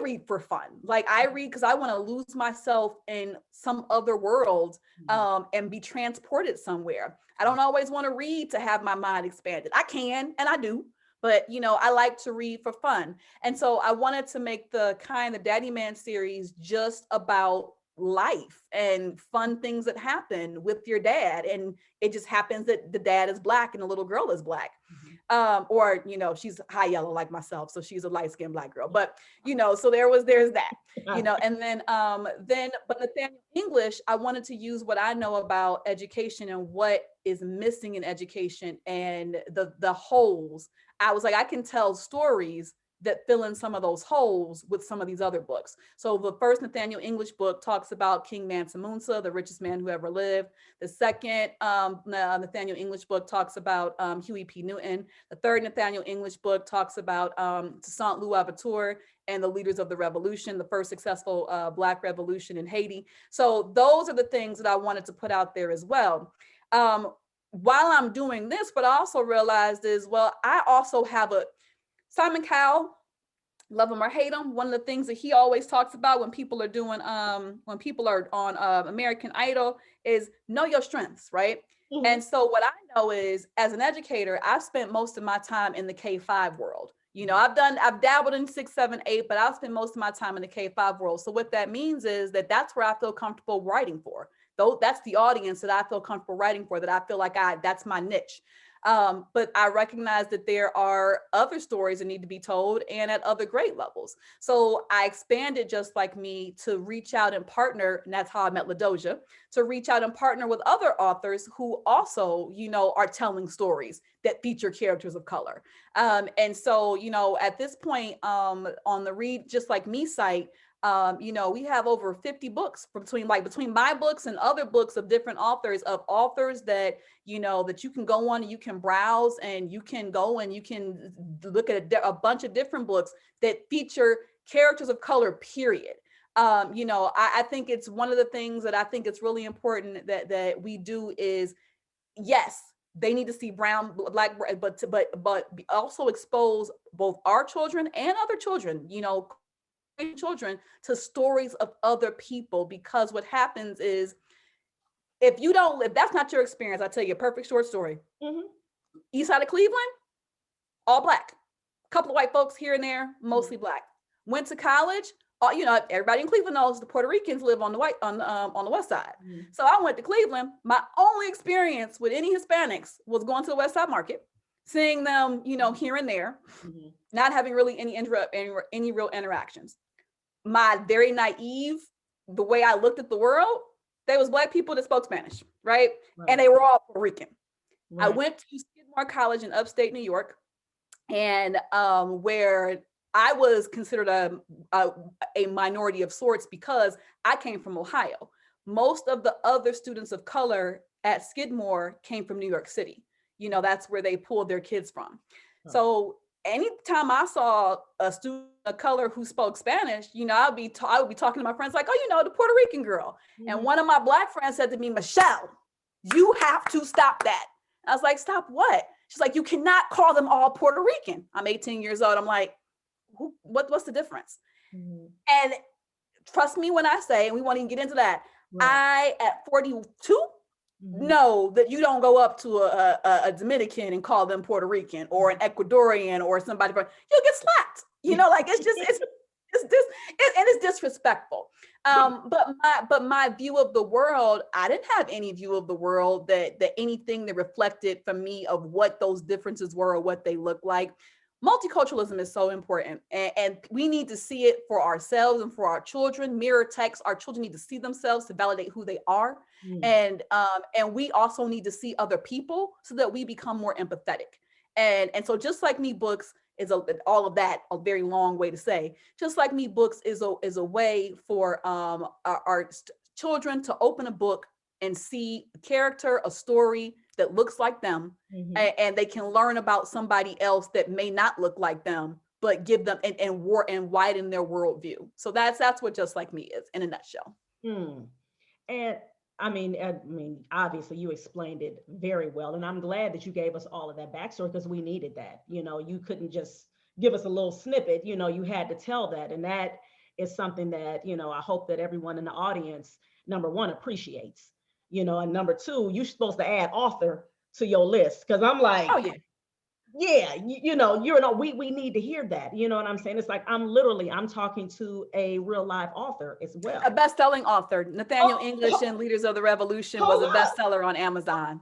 read for fun. Like I read because I want to lose myself in some other world and be transported somewhere. I don't always want to read to have my mind expanded. I can, and I do, but I like to read for fun. And so I wanted to make the Kind of the Daddy Man series just about life and fun things that happen with your dad. And it just happens that the dad is Black and the little girl is Black. Or she's high yellow like myself, so she's a light-skinned Black girl, but so there's that. And then but Nathaniel English, I wanted to use what I know about education and what is missing in education and the holes. I was like, I can tell stories that fill in some of those holes with some of these other books. So the first Nathaniel English book talks about King Mansa Musa, the richest man who ever lived. The second Nathaniel English book talks about Huey P. Newton. The third Nathaniel English book talks about Toussaint Louverture and the leaders of the revolution, the first successful Black revolution in Haiti. So those are the things that I wanted to put out there as well. While I'm doing this, what I also realized is, well, I also have Simon Cowell, love him or hate him. One of the things that he always talks about when people are doing, when people are on American Idol, is know your strengths, right? And so what I know is, as an educator, I've spent most of my time in the K-5 world. I've dabbled in 6, 7, 8, but I've spent most of my time in the K-5 world. So what that means is that's where I feel comfortable writing for. Though that's the audience that I feel comfortable writing for, that I feel like that's my niche. But I recognize that there are other stories that need to be told, and at other grade levels. So I expanded Just Like Me to reach out and partner, and that's how I met LaDoja, to reach out and partner with other authors who also, are telling stories that feature characters of color. And so, at this point, on the Read Just Like Me site, we have over 50 books between my books and other books of different authors, that that you can go on and you can browse, and you can go and you can look at a bunch of different books that feature characters of color, period. I think it's one of the things that I think it's really important that we do is, yes, they need to see brown, Black, but also expose both our children and other children, children, to stories of other people. Because what happens is, if that's not your experience, I'll tell you a perfect short story. East side of Cleveland, all Black. A couple of white folks here and there, mostly Black. Went to college. Everybody in Cleveland knows the Puerto Ricans live on the west side. So I went to Cleveland. My only experience with any Hispanics was going to the West Side Market, seeing them, here and there, not having really any real interactions. My very naive, the way I looked at the world, there was Black people that spoke Spanish, right? And they were all Puerto Rican. I went to Skidmore College in upstate New York, and where I was considered a minority of sorts because I came from Ohio. Most of the other students of color at Skidmore came from New York City. That's where they pulled their kids from. So anytime I saw a student of color who spoke Spanish, I would be talking to my friends like, oh, the Puerto Rican girl. And one of my Black friends said to me, Michelle, you have to stop that. I was like, stop what? She's like, you cannot call them all Puerto Rican. I'm 18 years old. I'm like, what's the difference? And trust me when I say, and we won't even get into that, I, at 42, know that you don't go up to a Dominican and call them Puerto Rican or an Ecuadorian or somebody, you'll get slapped. It's disrespectful. But my view of the world, I didn't have any view of the world that anything that reflected for me of what those differences were or what they look like. Multiculturalism is so important, and we need to see it for ourselves and for our children. Mirror text, our children need to see themselves to validate who they are. And we also need to see other people so that we become more empathetic. And so just like me, books is all of that, a very long way to say, just like me, books is a way for our children to open a book and see a character, a story that looks like them, and they can learn about somebody else that may not look like them, but give them and widen their worldview. So that's what Just Like Me is in a nutshell. And I mean, obviously you explained it very well, and I'm glad that you gave us all of that backstory because we needed that. You couldn't just give us a little snippet. You had to tell that, and that is something that I hope that everyone in the audience, number one, appreciates. And number two, you're supposed to add author to your list because I'm like, oh yeah. Yeah, we need to hear that. You know what I'm saying? It's like I'm talking to a real live author as well. A best-selling author. Nathaniel English and Leaders of the Revolution was a bestseller on Amazon.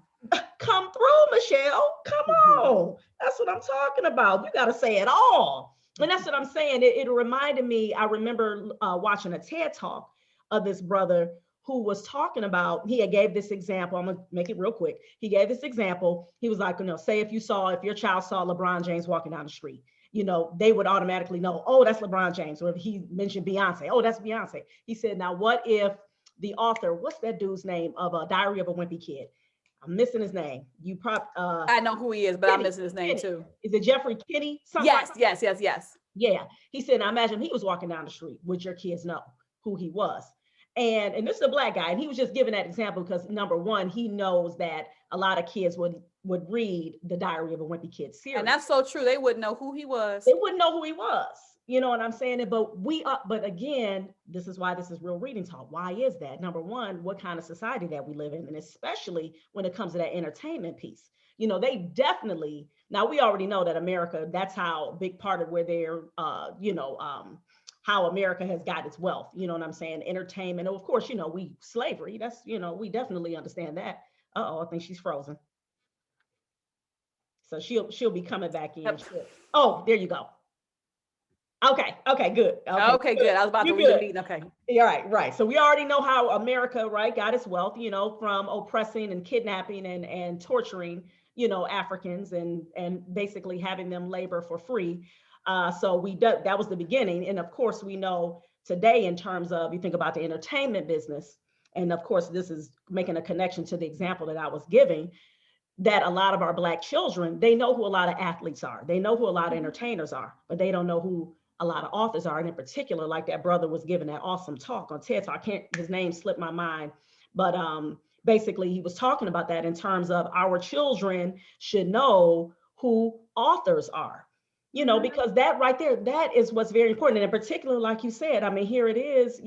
Come through, Michelle. Come on. That's what I'm talking about. You got to say it all. And that's what I'm saying. It reminded me, I remember watching a TED talk of this brother who was talking about, he gave this example. I'm gonna make it real quick. He gave this example. He was like, say if your child saw LeBron James walking down the street, they would automatically know, oh, that's LeBron James. Or if he mentioned Beyonce, oh, that's Beyonce. He said, now what if the author, what's that dude's name of Diary of a Wimpy Kid? I'm missing his name. You probably I know who he is, but I'm missing his name too. Is it Jeffrey Kinney? Yes. Yeah. He said, now imagine he was walking down the street. Would your kids know who he was? And this is a Black guy, and he was just giving that example because number one, he knows that a lot of kids would read the Diary of a Wimpy Kid series. And that's so true. They wouldn't know who he was. They wouldn't know who he was. You know what I'm saying? But again, this is why this is Real Reading Talk. Why is that? Number one, what kind of society that we live in, and especially when it comes to that entertainment piece. They definitely, now we already know that America, that's how a big part of where they're, how America has got its wealth, you know what I'm saying? Entertainment, of course, slavery, that's, we definitely understand that. I think she's frozen. So she'll be coming back in. Oh, there you go. Okay, good. Okay, good. I was about to read the meeting. Okay. Yeah, right. So we already know how America, right, got its wealth, from oppressing and kidnapping and torturing, Africans and basically having them labor for free. So that was the beginning. And of course, we know today in terms of, you think about the entertainment business, and of course, this is making a connection to the example that I was giving, that a lot of our Black children, they know who a lot of athletes are. They know who a lot of entertainers are, but they don't know who a lot of authors are. And in particular, like that brother was giving that awesome talk on TED Talk. His name slipped my mind, but basically he was talking about that in terms of our children should know who authors are. Because that right there, that is what's very important. And in particular, like you said, I mean, here it is,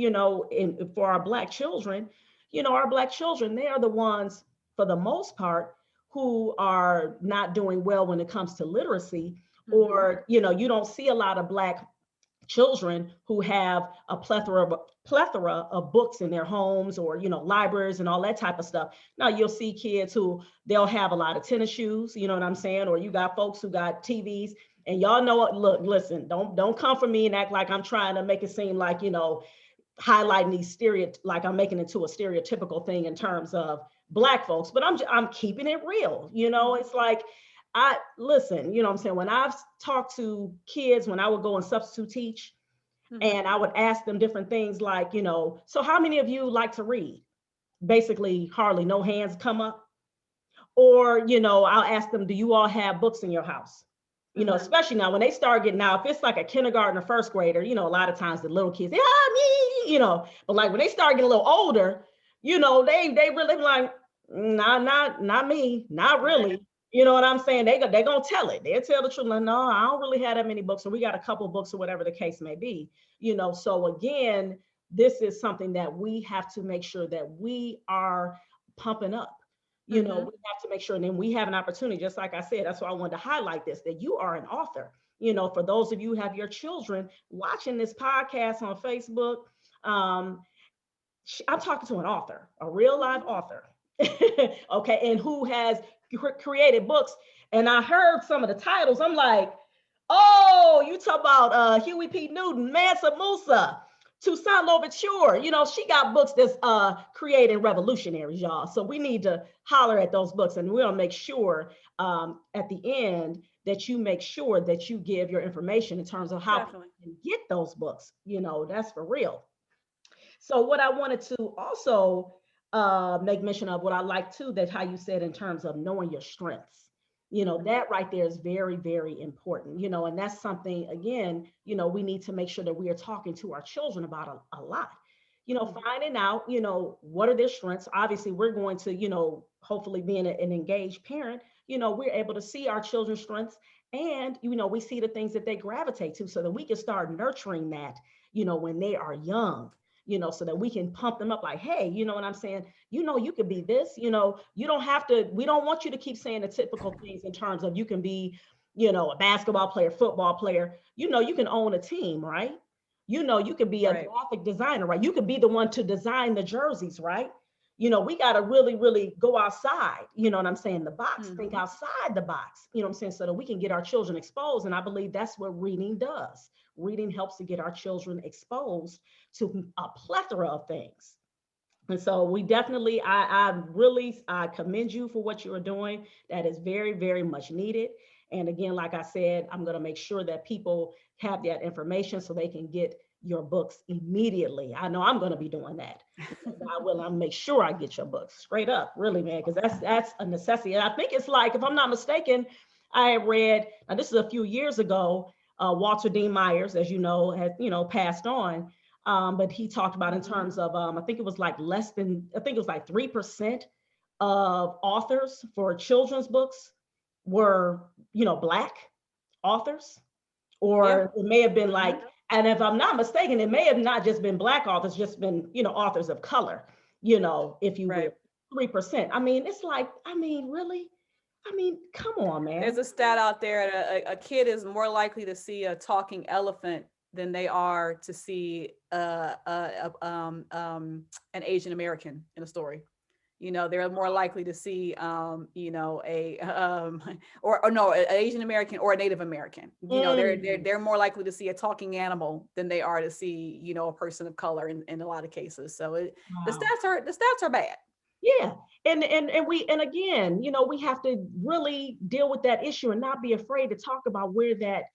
for our Black children, they are the ones, for the most part, who are not doing well when it comes to literacy, Mm-hmm. or you don't see a lot of Black children who have a plethora of books in their homes, or libraries and all that type of stuff. Now you'll see kids who they'll have a lot of tennis shoes, you know what I'm saying, or you got folks who got TVs. And y'all know what, look, listen, don't come for me and act like I'm trying to make it seem like highlighting these like I'm making it to a stereotypical thing in terms of Black folks, but I'm keeping it real. It's like, I listen, what I'm saying, when I've talked to kids, when I would go and substitute teach, Mm-hmm. and I would ask them different things like, so how many of you like to read? Basically, hardly no hands come up. Or, I'll ask them, do you all have books in your house? Mm-hmm. Especially now when they start getting, now, if it's like a kindergarten or first grader, a lot of times the little kids, yeah, me, but like when they start getting a little older, they really like, nah, not me, not Right. really. You know what I'm saying? They gonna tell it. They'll tell the truth. Like, no, I don't really have that many books, or we got a couple books, or whatever the case may be. So again, this is something that we have to make sure that we are pumping up. Mm-hmm. We have to make sure, and then we have an opportunity, just like I said, that's why I wanted to highlight this, that you are an author. For those of you who have your children watching this podcast on Facebook, um, I'm talking to an author, a real live author, okay, and who has created books. And I heard some of the titles. I'm like, oh, you talk about Huey P. Newton, Mansa Musa, Toussaint Louverture. She got books that's creating revolutionaries, y'all. So we need to holler at those books, and we'll make sure at the end that you make sure that you give your information in terms of how people Definitely. can get those books. That's for real. So what I wanted to also make mention of, what I like too, that how you said in terms of knowing your strengths, Mm-hmm. that right there is very, very important, and that's something, again, we need to make sure that we are talking to our children about a lot, Mm-hmm. finding out, what are their strengths. Obviously, we're going to, hopefully being an engaged parent, we're able to see our children's strengths, and, we see the things that they gravitate to, so that we can start nurturing that, when they are young, so that we can pump them up like, hey, you know what I'm saying? You could be this, you don't have to, we don't want you to keep saying the typical things in terms of you can be, a basketball player, football player, you can own a team, right? You could be a Right. graphic designer, right? You could be the one to design the jerseys, right? We got to really, really go outside, what I'm saying? The box, think Mm-hmm. outside the box, what I'm saying? So that we can get our children exposed. And I believe that's what reading does. Reading helps to get our children exposed to a plethora of things. And so we definitely, I really, I commend you for what you are doing. That is very, very much needed. And again, like I said, I'm going to make sure that people have that information so they can get your books immediately. I know I'm going to be doing that. I will. I'll make sure I get your books straight up, really, man, because that's a necessity. And I think it's like, if I'm not mistaken, I had read. Now this is a few years ago. Walter Dean Myers, as you know, had passed on. But he talked about in Mm-hmm. terms of, I think it was like less than, I think it was like 3% of authors for children's books were, Black authors, Yeah. or it may have been Mm-hmm. like, and if I'm not mistaken, it may have not just been Black authors, just been, authors of color, if you will, Right. 3%. I mean, it's like, I mean, really? I mean, come on, There's man. a stat out there that a kid is more likely to see a talking elephant than they are to see an Asian American in a story. They're more likely to see, a or no, an Asian American or a Native American. Mm, They're more likely to see a talking animal than they are to see, a person of color in a lot of cases. So wow. the stats are bad. Yeah. And again, we have to really deal with that issue and not be afraid to talk about where that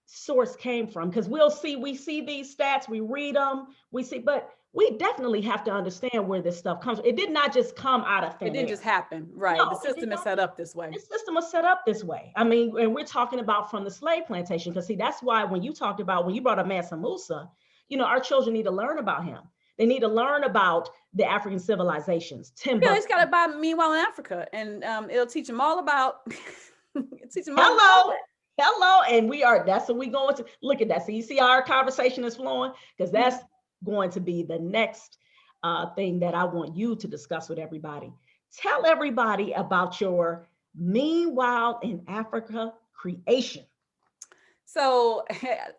source came from, because we see these stats, we read them, we see, but we definitely have to understand where this stuff comes from. It did not just come out of It thin didn't air. just happen, right? The No, it did system is not. set up this way. This system was set up this way. I mean, and we're talking about from the slave plantation, because see, that's why when you talked about, when you brought up Mansa Musa, our children need to learn about him. They need to learn about the African civilizations, Yeah, they just Timbuktu. got to buy Meanwhile in Africa, and it'll teach them all about. Teach them all about Hello. Hello. And that's what we going to look at that. So you see how our conversation is flowing? Because that. that's going to be the next thing that I want you to discuss with everybody. Tell everybody about your Meanwhile in Africa creation. So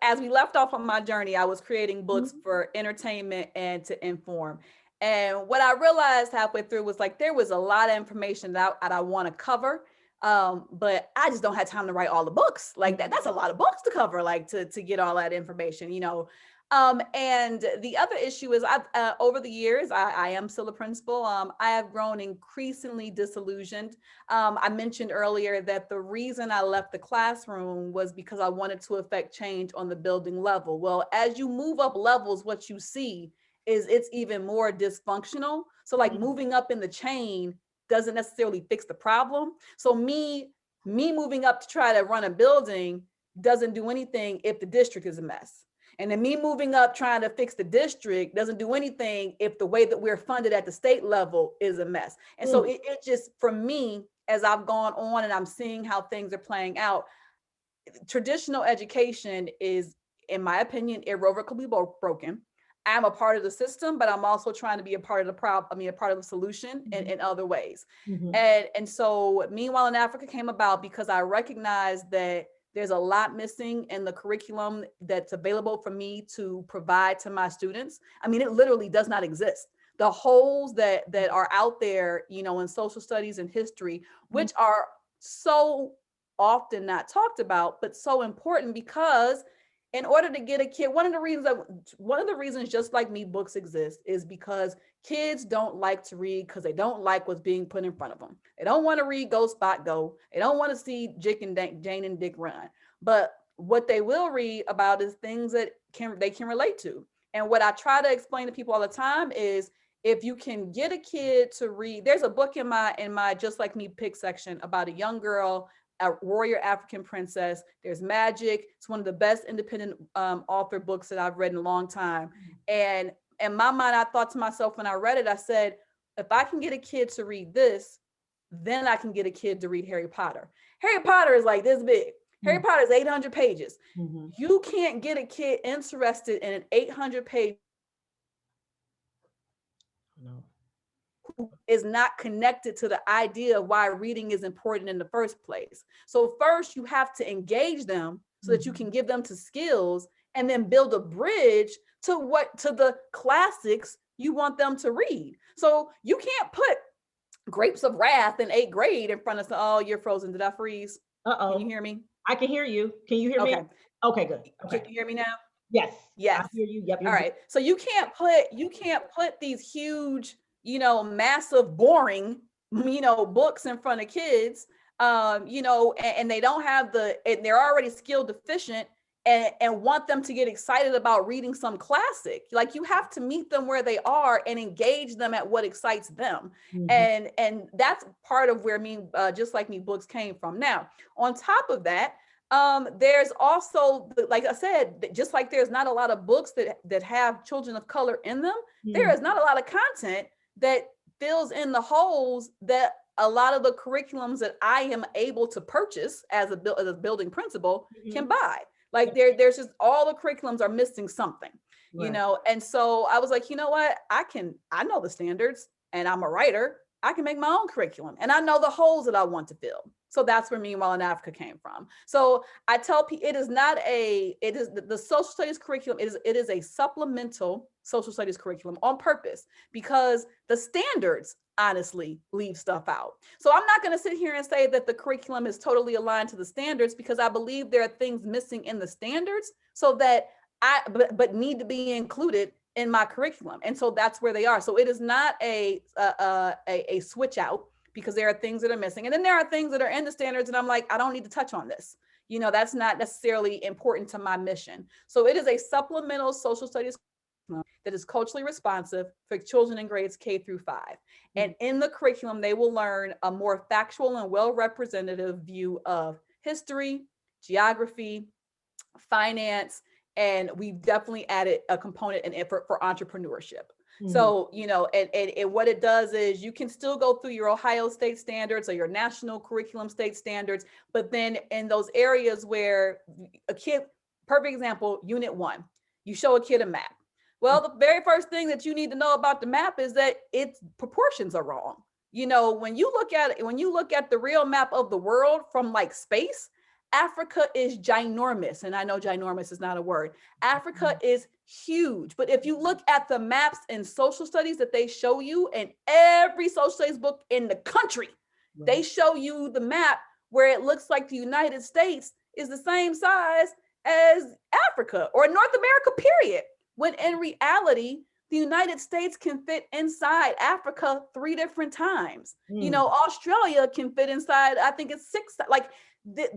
as we left off on my journey, I was creating books Mhm. for entertainment and to inform. And what I realized halfway through was like there was a lot of information that I want to cover. But I just don't have time to write all the books. Like that's a lot of books to cover, like to get all that information, you know. And the other issue is I've over the years, I am still a principal. I have grown increasingly disillusioned. I mentioned earlier that the reason I left the classroom was because I wanted to affect change on the building level. Well, as you move up levels, what you see is it's even more dysfunctional. So like Mhm. moving up in the chain doesn't necessarily fix the problem. So me moving up to try to run a building doesn't do anything if the district is a mess. And then me moving up trying to fix the district doesn't do anything if the way that we're funded at the state level is a mess. And so Mm. it just, for me, as I've gone on and I'm seeing how things are playing out, traditional education is, in my opinion, irrevocably broken. I'm a part of the system, but I'm also trying to be a part of the problem. I mean, a part of the solution in other ways. Mhm. And so, Meanwhile in Africa came about because I recognized that there's a lot missing in the curriculum that's available for me to provide to my students. I mean, it literally does not exist. The holes that are out there, you know, in social studies and history, Mhm. which are so often not talked about, but so important because in order to get a kid, one of the reasons just like me books exist is because kids don't like to read because they don't like what's being put in front of them. They don't want to read Go Spot Go. They don't want to see Jane and Dick run. But what they will read about is things that they can relate to. And what I try to explain to people all the time is if you can get a kid to read, there's a book in my Just Like Me pick section about a young girl, a warrior African princess. There's magic. It's one of the best independent author books that I've read in a long time. And in my mind, I thought to myself when I read it, I said, if I can get a kid to read this, then I can get a kid to read Harry Potter. Harry Potter is like this big. Harry Mhm. Potter is 800 pages. Mhm. You can't get a kid interested in an 800-page No. who is not connected to the idea of why reading is important in the first place. So first you have to engage them so that you Mhm. can give them to skills and then build a bridge to the classics you want them to read. So you can't put Grapes of Wrath in 8th grade in front of some, oh, you're frozen. Did I freeze? Can you Uh-oh. hear me? I can hear you. Can you hear me? Okay. Okay, good. Can Okay. you hear me now? Yes, I Yes. hear you. Yep, All you're good. right. So you can't put these huge, you know, massive, boring, you know, books in front of kids. You know, and they don't have and they're already skill deficient and want them to get excited about reading some classic. Like you have to meet them where they are and engage them at what excites them. Mhm. And that's part of where Just Like Me books came from. Now, on top of that, there's also, like I said, just like there's not a lot of books that have children of color in them, there Mhm. is not a lot of content that fills in the holes that a lot of the curriculums that I am able to purchase as a building principal can Mhm. buy. Like there's just all the curriculums are missing something, you Right. know. And so I was like, you know what, I know the standards and I'm a writer. I can make my own curriculum and I know the holes that I want to fill. So that's where Meanwhile in Africa came from. So I tell people it is not it is the social studies curriculum. It is a supplemental social studies curriculum on purpose because the standards honestly leave stuff out. So I'm not going to sit here and say that the curriculum is totally aligned to the standards because I believe there are things missing in the standards so that but need to be included in my curriculum. And so that's where they are. So it is not a switch out because there are things that are missing. And then there are things that are in the standards and I'm like, I don't need to touch on this. You know, that's not necessarily important to my mission. So it is a supplemental social studies that is culturally responsive for children in grades K through 5. And Mhm. in the curriculum, they will learn a more factual and well-representative view of history, geography, finance, and we've definitely added a component and effort for entrepreneurship. Mhm. So, you know, and what it does is you can still go through your Ohio state standards or your national curriculum state standards, but then in those areas where a kid, perfect example, unit 1, you show a kid a map. Well, the very first thing that you need to know about the map is that its proportions are wrong. You know, when you look at the real map of the world from like space, Africa is ginormous. And I know ginormous is not a word. Africa is huge. But if you look at the maps in social studies that they show you in every social studies book in the country, they show you the map where it looks like the United States is the same size as Africa or North America, period. When in reality, the United States can fit inside Africa 3 different times. You know, Australia can fit inside, I think it's 6, like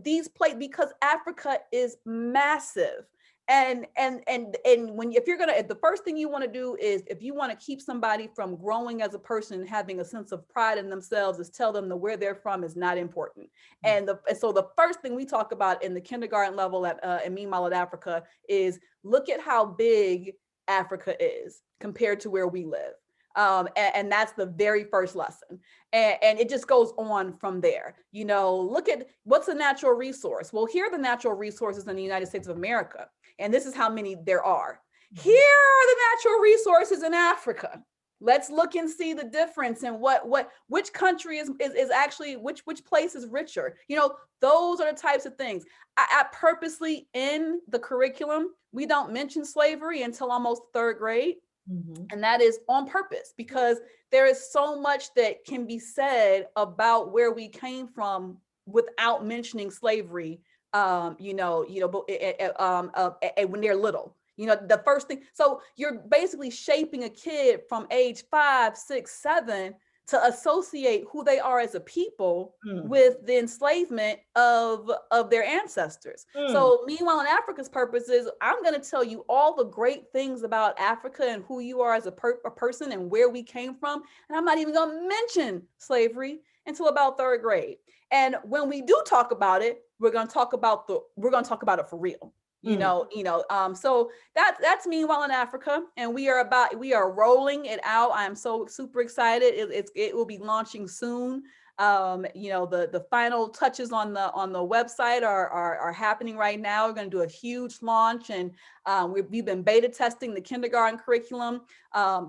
these places, because Africa is massive. And when, if you're gonna, if the first thing you want to do is, if you want to keep somebody from growing as a person, having a sense of pride in themselves, is tell them that where they're from is not important. And so the first thing we talk about in the kindergarten level at and meanwhile at Africa is look at how big Africa is compared to where we live. And that's the very first lesson. And it just goes on from there. You know, look at what's a natural resource. Well, here are the natural resources in the United States of America. And this is how many there are. Here are the natural resources in Africa. Let's look and see the difference in which country is actually, which place is richer. You know, those are the types of things. I purposely, in the curriculum, we don't mention slavery until almost 3rd grade. And that is on purpose, because there is so much that can be said about where we came from without mentioning slavery. When they're little, you know, the first thing. So you're basically shaping a kid from age 5, 6, 7 to associate who they are as a people with the enslavement of their ancestors. So meanwhile, in Africa's purposes, I'm going to tell you all the great things about Africa and who you are as a person and where we came from. And I'm not even going to mention slavery until about 3rd grade. And when we do talk about it, we're going to talk about it for real. So that's meanwhile in Africa, and we are rolling it out. I'm so super excited. It will be launching soon. The final touches on the website are happening right now. We're going to do a huge launch, and we've been beta testing the kindergarten curriculum.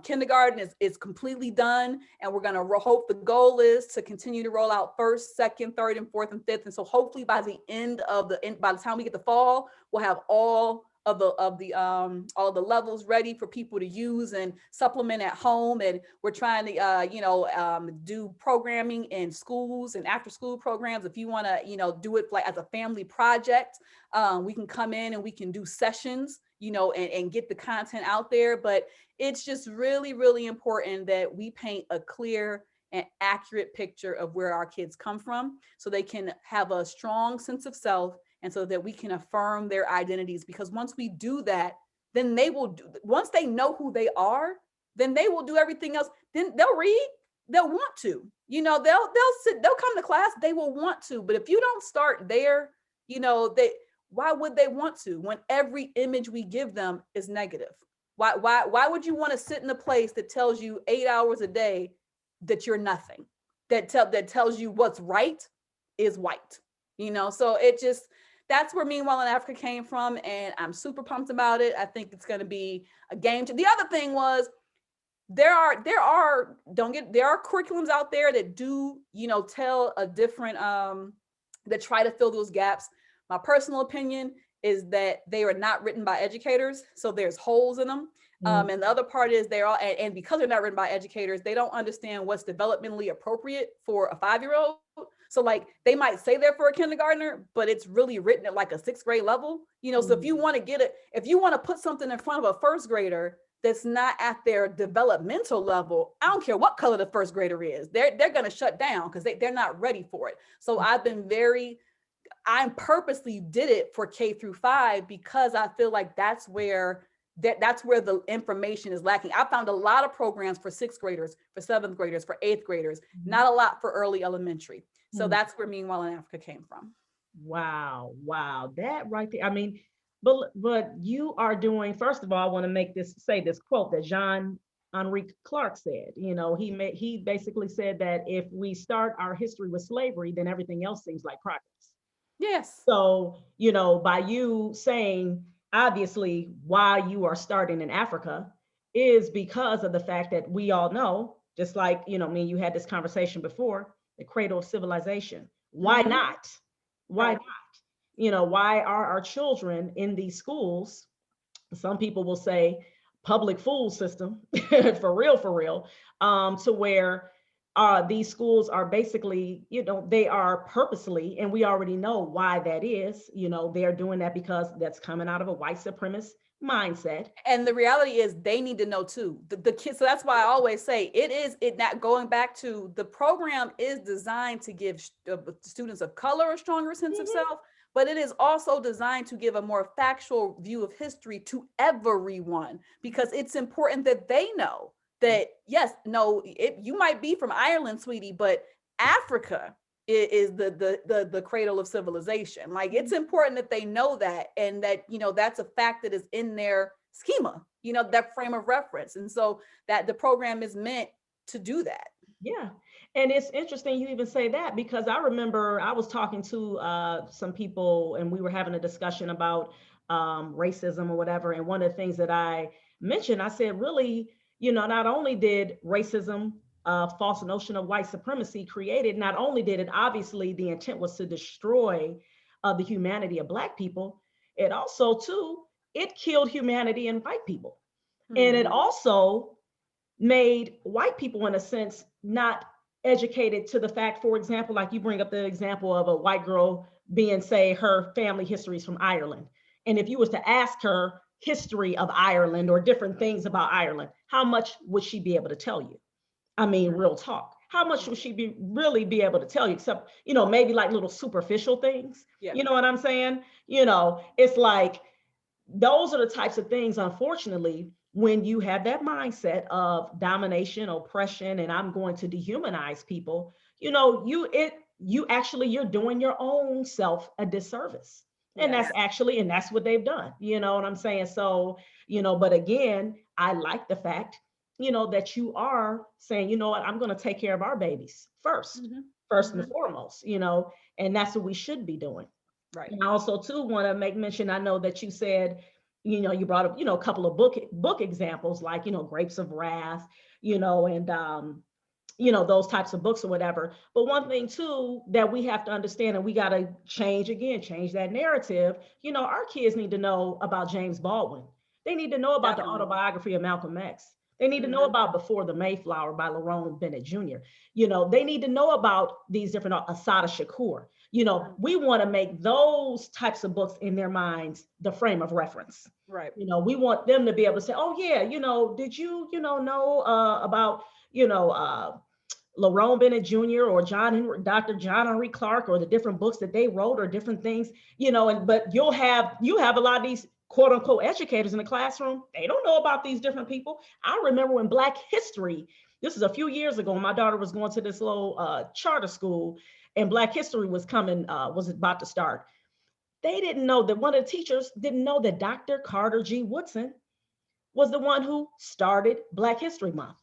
Kindergarten is completely done, and we're going to hope, the goal is to continue to roll out 1st, 2nd, 3rd, and 4th, and 5th. And so hopefully by the time we get to fall, we'll have all of the levels ready for people to use and supplement at home. And we're trying to do programming in schools and after school programs. If you want to do it like as a family project, we can come in and we can do sessions, and get the content out there. But it's just really, really important that we paint a clear and accurate picture of where our kids come from, so they can have a strong sense of self, and so that we can affirm their identities. Because once we do that, then once they know who they are, then they will do everything else. Then they'll read, they'll want to, they'll come to class, they will want to. But if you don't start there, why would they want to, when every image we give them is negative? Why would you want to sit in a place that tells you 8 hours a day that you're nothing, that tells you what's right is white? So that's where Meanwhile in Africa came from, and I'm super pumped about it. I think it's going to be a game changer. The other thing was, there are curriculums out there that do, tell a different, that try to fill those gaps. My personal opinion is that they are not written by educators, so there's holes in them. And the other part is and because they're not written by educators, they don't understand what's developmentally appropriate for a 5-year-old. So like, they might say they're for a kindergartner, but it's really written at like a 6th grade level. So if you want to put something in front of a 1st grader that's not at their developmental level, I don't care what color the 1st grader is, they're going to shut down because they're not ready for it. So I purposely did it for K through 5, because I feel like that's where the information is lacking. I found a lot of programs for 6th graders, for 7th graders, for 8th graders, not a lot for early elementary. So that's where Meanwhile in Africa came from. Wow. That right there. I mean, but you are doing, first of all, I want to say this quote that Jean Henri Clark said. He basically said that if we start our history with slavery, then everything else seems like progress. Yes. So, by you saying, obviously, why you are starting in Africa is because of the fact that we all know, just like, me and you had this conversation before, the cradle of civilization. Why not? Why not? why are our children in these schools? Some people will say public food system, for real, to where these schools are basically, they are purposely, and we already know why that is. They're doing that because that's coming out of a white supremacist mindset. And the reality is they need to know too. The kids, so that's why I always say it not going back to the program is designed to give students of color a stronger sense of Mhm. self, but it is also designed to give a more factual view of history to everyone, because it's important that they know that yes, no, you might be from Ireland, sweetie, but Africa is the cradle of civilization. Like, it's important that they know that, and that that's a fact that is in their schema, that frame of reference, and so that the program is meant to do that. Yeah. And it's interesting you even say that, because I remember I was talking to some people, and we were having a discussion about racism or whatever. And one of the things that I mentioned, I said, really, not only did racism, false notion of white supremacy created, not only did it, obviously, the intent was to destroy the humanity of Black people, it also, too, it killed humanity in white people. And it Mm-hmm. also made white people, in a sense, not educated to the fact, for example, like you bring up the example of a white girl being, say, her family history is from Ireland. And if you was to ask her history of Ireland or different things about Ireland, how much would she be able to tell you? I mean, real talk. How much would she really be able to tell you? Except, maybe like little superficial things. Yeah. You know what I'm saying? It's like those are the types of things, unfortunately, when you have that mindset of domination, oppression, and I'm going to dehumanize people, you're doing your own self a disservice. And Yes. that's what they've done. You know what I'm saying? So, but again, I like the fact, that you are saying, you know what, I'm going to take care of our babies first, Mm-hmm. first and Mm-hmm. foremost, and that's what we should be doing. Right. And I also too want to make mention. I know that you said, you brought up, a couple of book examples, like, Grapes of Wrath, and those types of books or whatever. But one thing too that we have to understand, and we got to change that narrative. Our kids need to know about James Baldwin. They need to know about the Definitely. autobiography of Malcolm X. They need to know Mm-hmm. about Before the Mayflower by Lerone Bennett Jr. They need to know about these different Assata Shakur. We want to make those types of books in their minds the frame of reference. Right. We want them to be able to say, oh yeah, did you, know about, Lerone Bennett Jr. or Dr. John Henry Clark, or the different books that they wrote, or different things, but you have a lot of these quote unquote educators in the classroom. They don't know about these different people. I remember when Black history, this is a few years ago, my daughter was going to this little charter school, and Black history was about to start. They didn't know that one of the teachers didn't know that Dr. Carter G. Woodson was the one who started Black History Month.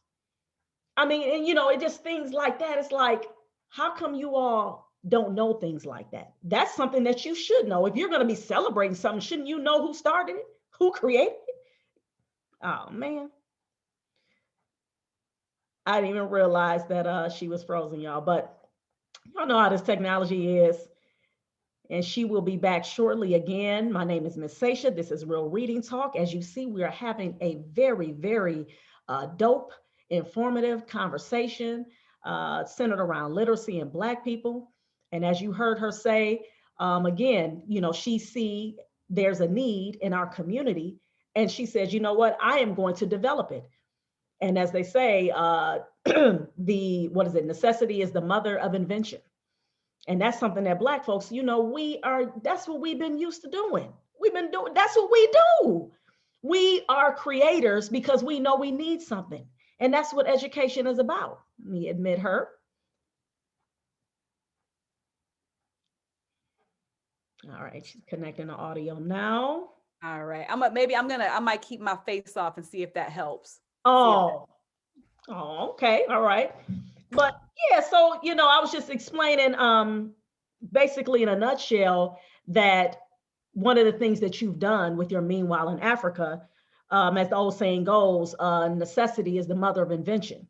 I mean, and it just things like that. It's like, how come you all don't know things like that? That's something that you should know. If you're going to be celebrating something, shouldn't you know who started it? Who created it? Oh man. I didn't even realize that she was frozen, y'all. But y'all know how this technology is. And she will be back shortly again. My name is Miss Sasha. This is Real Reading Talk. As you see, we are having a very, very dope, informative conversation centered around literacy and Black people. And as you heard her say, again, she see there's a need in our community, and she says, you know what, I am going to develop it. And as they say, the what is it? Necessity is the mother of invention. And that's something that Black folks, that's what we've been used to doing. That's what we do. We are creators because we know we need something. And that's what education is about. Let me admit her. All right, she's connecting the audio now. All right. I might keep my face off and see if that helps. See if that. Oh, okay. All right. But yeah, so I was just explaining basically in a nutshell that one of the things that you've done with your Meanwhile in Africa, as the old saying goes, necessity is the mother of invention.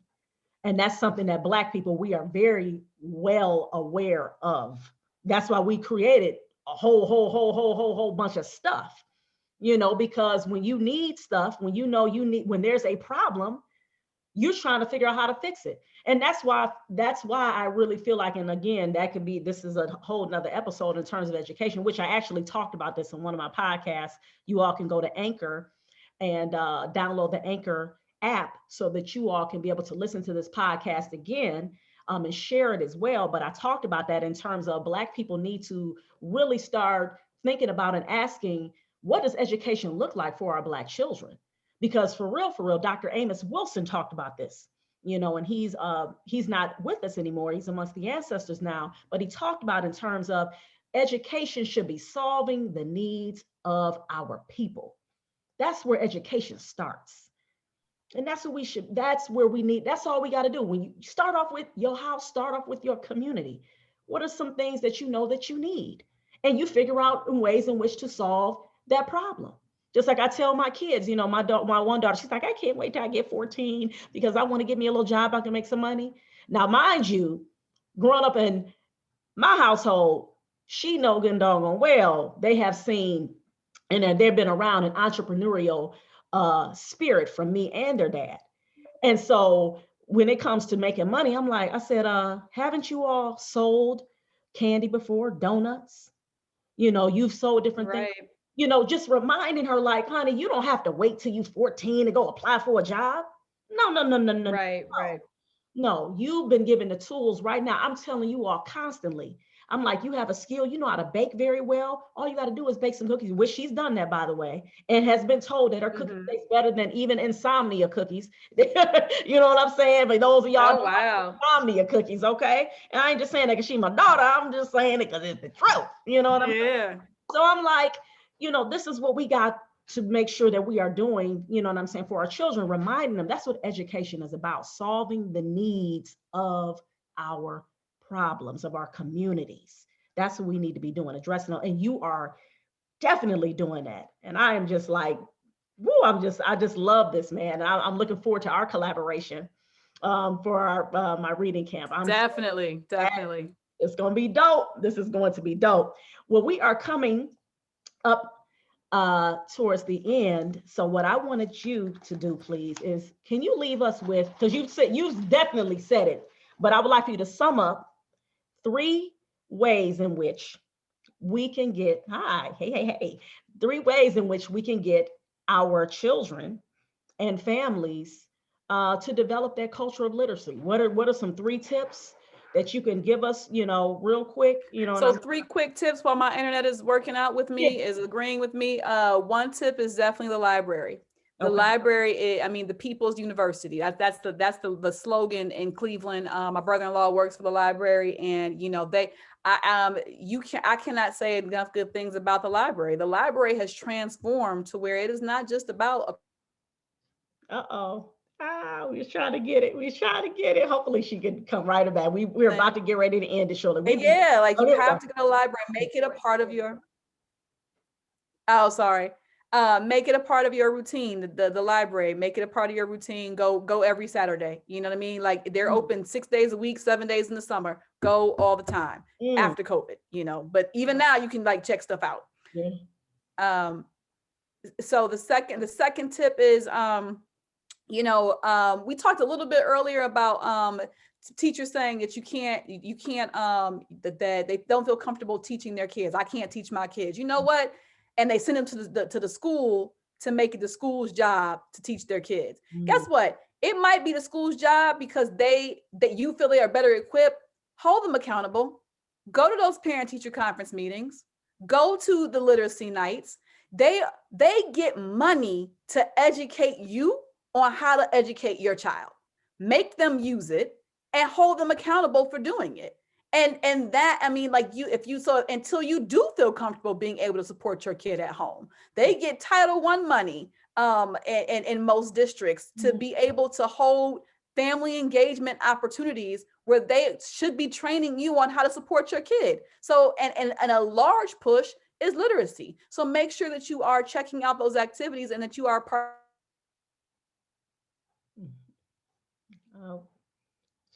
And that's something that Black people, we are very well aware of. That's why we created a whole bunch of stuff, because when you need stuff, when when there's a problem, you're trying to figure out how to fix it. And that's why I really feel like, and again, this is a whole nother episode in terms of education, which I actually talked about this in one of my podcasts. You all can go to Anchor and download the Anchor app so that you all can be able to listen to this podcast again, and share it as well. But I talked about that in terms of Black people need to really start thinking about and asking, what does education look like for our Black children? Because for real, Dr. Amos Wilson talked about this, and he's not with us anymore. He's amongst the ancestors now, but he talked about in terms of education should be solving the needs of our people. That's where education starts. And that's where we need, that's all we got to do. When you start off with your house, start off with your community. What are some things that you know that you need? And you figure out ways in which to solve that problem. Just like I tell my kids, my one daughter, she's like, I can't wait till I get 14 because I want to get me a little job. I can make some money. Now, mind you, growing up in my household, she know good and doggone well they have seen and they've been around an entrepreneurial spirit from me and their dad. And so when it comes to making money, I said, haven't you all sold candy before, donuts? You've sold different things. Right. Just reminding her, like, honey, you don't have to wait till you're 14 to go apply for a job. No, no, no, no, no, no. Right. Right. No, you've been given the tools right now. I'm telling you all constantly. I'm like, you have a skill, you know how to bake very well. All you got to do is bake some cookies, which she's done that, by the way, and has been told that her cookies Mhm. taste better than even insomnia cookies. You know what I'm saying? But those of y'all Oh, do wow. insomnia cookies, okay? And I ain't just saying that because she's my daughter. I'm just saying it because it's the truth. You know what I'm saying? Yeah. So I'm like, this is what we got to make sure that we are doing, you know what I'm saying, for our children, reminding them that's what education is about, solving the needs of our problems, of our communities. That's what we need to be doing, addressing them. And you are definitely doing that. And I am just like, woo, I just love this, man. I'm looking forward to our collaboration for our my reading camp. Definitely. That Definitely. it's going to be dope. This is going to be dope. Well, we are coming up towards the end. So what I wanted you to do, please, is can you leave us with, because you've definitely said it, but I would like for you to sum up 3 ways in which we can get, hi, hey, 3 ways in which we can get our children and families to develop that culture of literacy. What are some 3 tips that you can give us, real quick, and So I'm 3 quick tips while my internet is working out with yeah, me, is agreeing with me. One tip is definitely the library. The okay. library, the people's university. That's the slogan in Cleveland. My brother-in-law works for the library, and I cannot say enough good things about the library. The library has transformed to where it is not just about Uh-oh. We was trying to get it. We was trying to get it. Hopefully she can come right about. We're a about to get ready to end it shortly. yeah, like Oh, you there we have go. to go to the library, make it a part of your sorry. Make it a part of your routine, the library, make it a part of your routine. Go every Saturday. You know what I mean? Like they're Mm, open 6 days a week, 7 days in the summer. Go all the time mm, after COVID, but even now you can like check stuff out. yeah. Um, so the second tip is, we talked a little bit earlier about teachers saying that you can't that they don't feel comfortable teaching their kids. I can't teach my kids. You know what? And they send them to the school to make it the school's job to teach their kids. Guess Mm, what? It might be the school's job because that you feel they are better equipped. Hold them accountable. Go to those parent teacher conference meetings. Go to the literacy nights. They get money to educate you on how to educate your child. Make them use it and hold them accountable for doing it. And that, like until you do feel comfortable being able to support your kid at home, they get Title I money in most districts to mm, be able to hold family engagement opportunities where they should be training you on how to support your kid. So and a large push is literacy. So make sure that you are checking out those activities and that you are part. mm. Oh,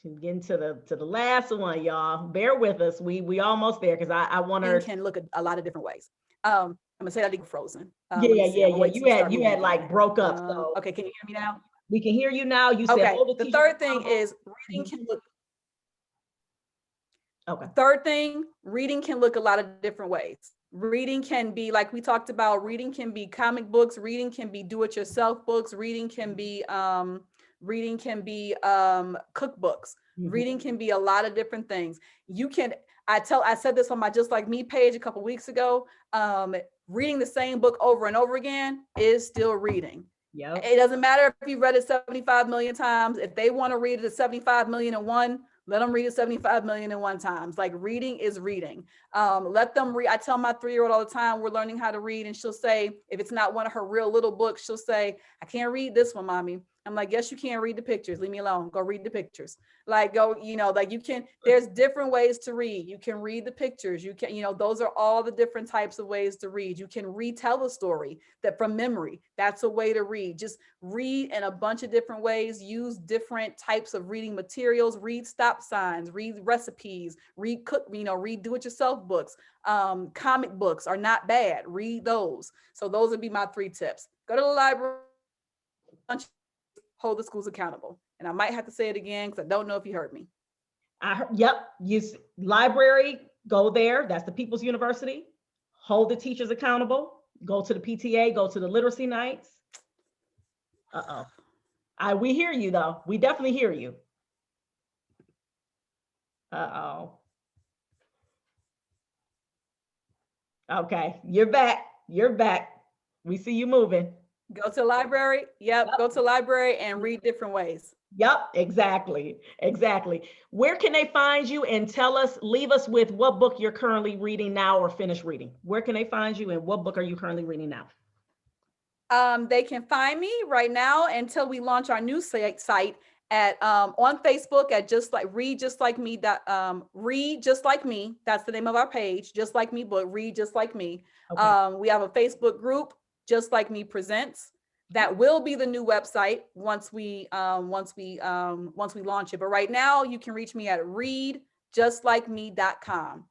She's getting to the last one, y'all. Bear with us. We almost there because I want Reading her. can look a lot of different ways. I'm gonna say that again, frozen. Let me Yeah, see. yeah, I'm gonna yeah. wait till you start You moving had again. like broke up. So Okay, can you hear me now? we can hear you now. You said Okay. hold the The teachers third thing accountable. is reading Mhm. can look. Okay. The third thing, reading can look a lot of different ways. Reading can be, like we talked about, reading can be comic books, reading can be do-it-yourself books, reading can be cookbooks. Reading can be a lot of different things. You can, I said this on my Just Like Me page a couple weeks ago. Reading the same book over and over again is still reading. Yep. It doesn't matter if you've read it 75 million times. If they want to read it 75 million and one, let them read it 75 million and one times. Like, reading is reading. Let them read. I tell my 3-year-old all the time, we're learning how to read, and she'll say, if it's not one of her real little books, she'll say, I can't read this one, mommy. I'm like, yes, you can. Read the pictures. Leave me alone. Go read the pictures. Like, go, like you can, there's different ways to read. You can read the pictures. You can, those are all the different types of ways to read. You can retell a story that from memory. That's a way to read. Just read in a bunch of different ways. Use different types of reading materials. Read stop signs. Read recipes. Read read do-it-yourself books. Comic books are not bad. Read those. So those would be my 3 tips. Go to the library. Hold the schools accountable. And I might have to say it again because I don't know if you heard me. Yep. Use library. Go there. That's the People's University. Hold the teachers accountable. Go to the PTA. Go to the literacy nights. We hear you though. We definitely hear you. Uh-oh. Okay. You're back. You're back. We see you moving. Go to the library. Yep. Go to the library and read different ways. Yep, exactly. Exactly. Where can they find you, and leave us with what book you're currently reading now or finished reading? Where can they find you, and what book are you currently reading now? They can find me right now until we launch our new site at on Facebook at read just like me. Read just like me. That's the name of our page. Just like me book. Read just like me. Okay. We have a Facebook group. Just Like Me Presents. That will be the new website once we launch it. But right now, you can reach me at readjustlikeme.com.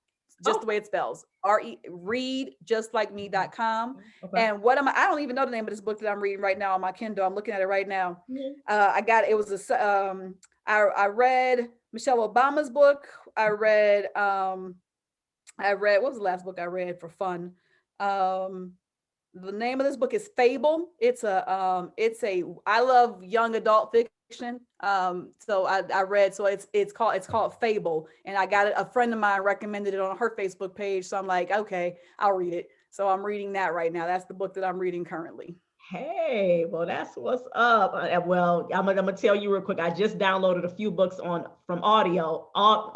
Just the way it spells. readjustlikeme.com. Okay. And I don't even know the name of this book that I'm reading right now on my Kindle. I'm looking at it right now. I read Michelle Obama's book. I read what was the last book I read for fun? The name of this book is Fable. I love young adult fiction. So I read, so it's called Fable, and I got it. A friend of mine recommended it on her Facebook page. So I'm like, okay, I'll read it. So I'm reading that right now. That's the book that I'm reading currently. Hey, well, that's what's up. Well, I'm gonna tell you real quick. I just downloaded a few books from audible.com,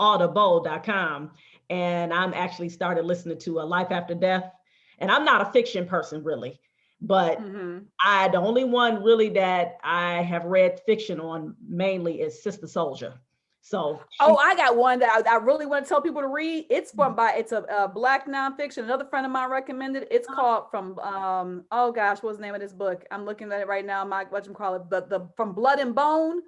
and I'm actually started listening to Life After Death. And I'm not a fiction person really, but the only one really that I have read fiction on mainly is Sister Soldier. So I got one that I really want to tell people to read. It's a Black nonfiction. Another friend of mine recommended. It's called From oh gosh, what's the name of this book? I'm looking at it right now. The From Blood and Bone.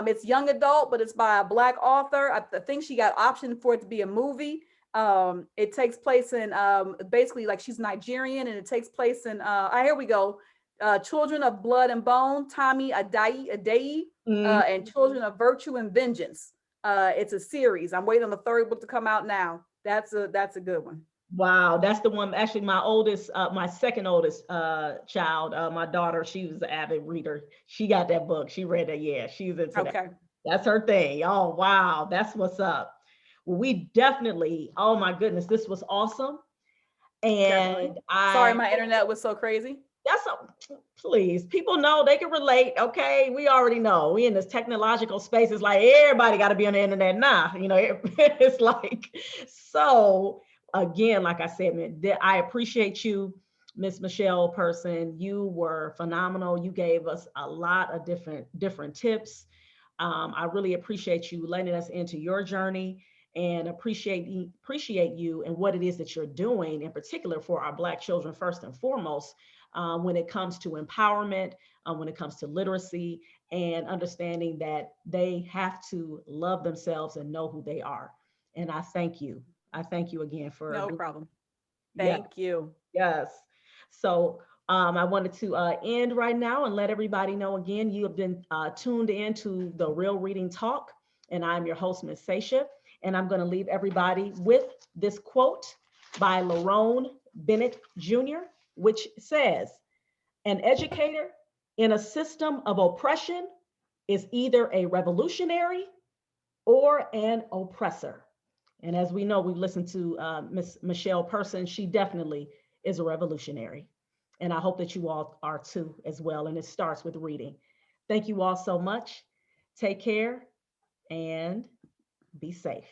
It's young adult, but it's by a Black author. I think she got optioned for it to be a movie. It takes place in basically, like, she's Nigerian, and it takes place in here we go. Children of Blood and Bone, Tommy Adeyi, and Children of Virtue and Vengeance. It's a series. I'm waiting on the 3rd book to come out now. That's a good one. Wow, that's the one. Actually, my second oldest child, my daughter, she was an avid reader. She got that book. She read it. Yeah, she's into that. That's her thing. Oh, wow, that's what's up. Well, we definitely. Oh my goodness, this was awesome. And sorry, my internet was so crazy. Please, people know, they can relate. Okay, we already know we in this technological space. It's like everybody got to be on the internet now. It's like, so again, like I said, man, I appreciate you, Miss Michelle Person. You were phenomenal. You gave us a lot of different tips. I really appreciate you letting us into your journey. and appreciate you and what it is that you're doing, in particular for our Black children, first and foremost, when it comes to empowerment, when it comes to literacy, and understanding that they have to love themselves and know who they are. And I thank you. I thank you again for No doing. problem. Yeah. Thank you. Yes. So I wanted to end right now and let everybody know again, you have been tuned in to the Real Reading Talk, and I'm your host, Ms. Sasha, and I'm going to leave everybody with this quote by Lerone Bennett Jr., which says, an educator in a system of oppression is either a revolutionary or an oppressor. And as we know, we listened to Miss Michelle Person. She definitely is a revolutionary. And I hope that you all are too as well. And it starts with reading. Thank you all so much. Take care and be safe.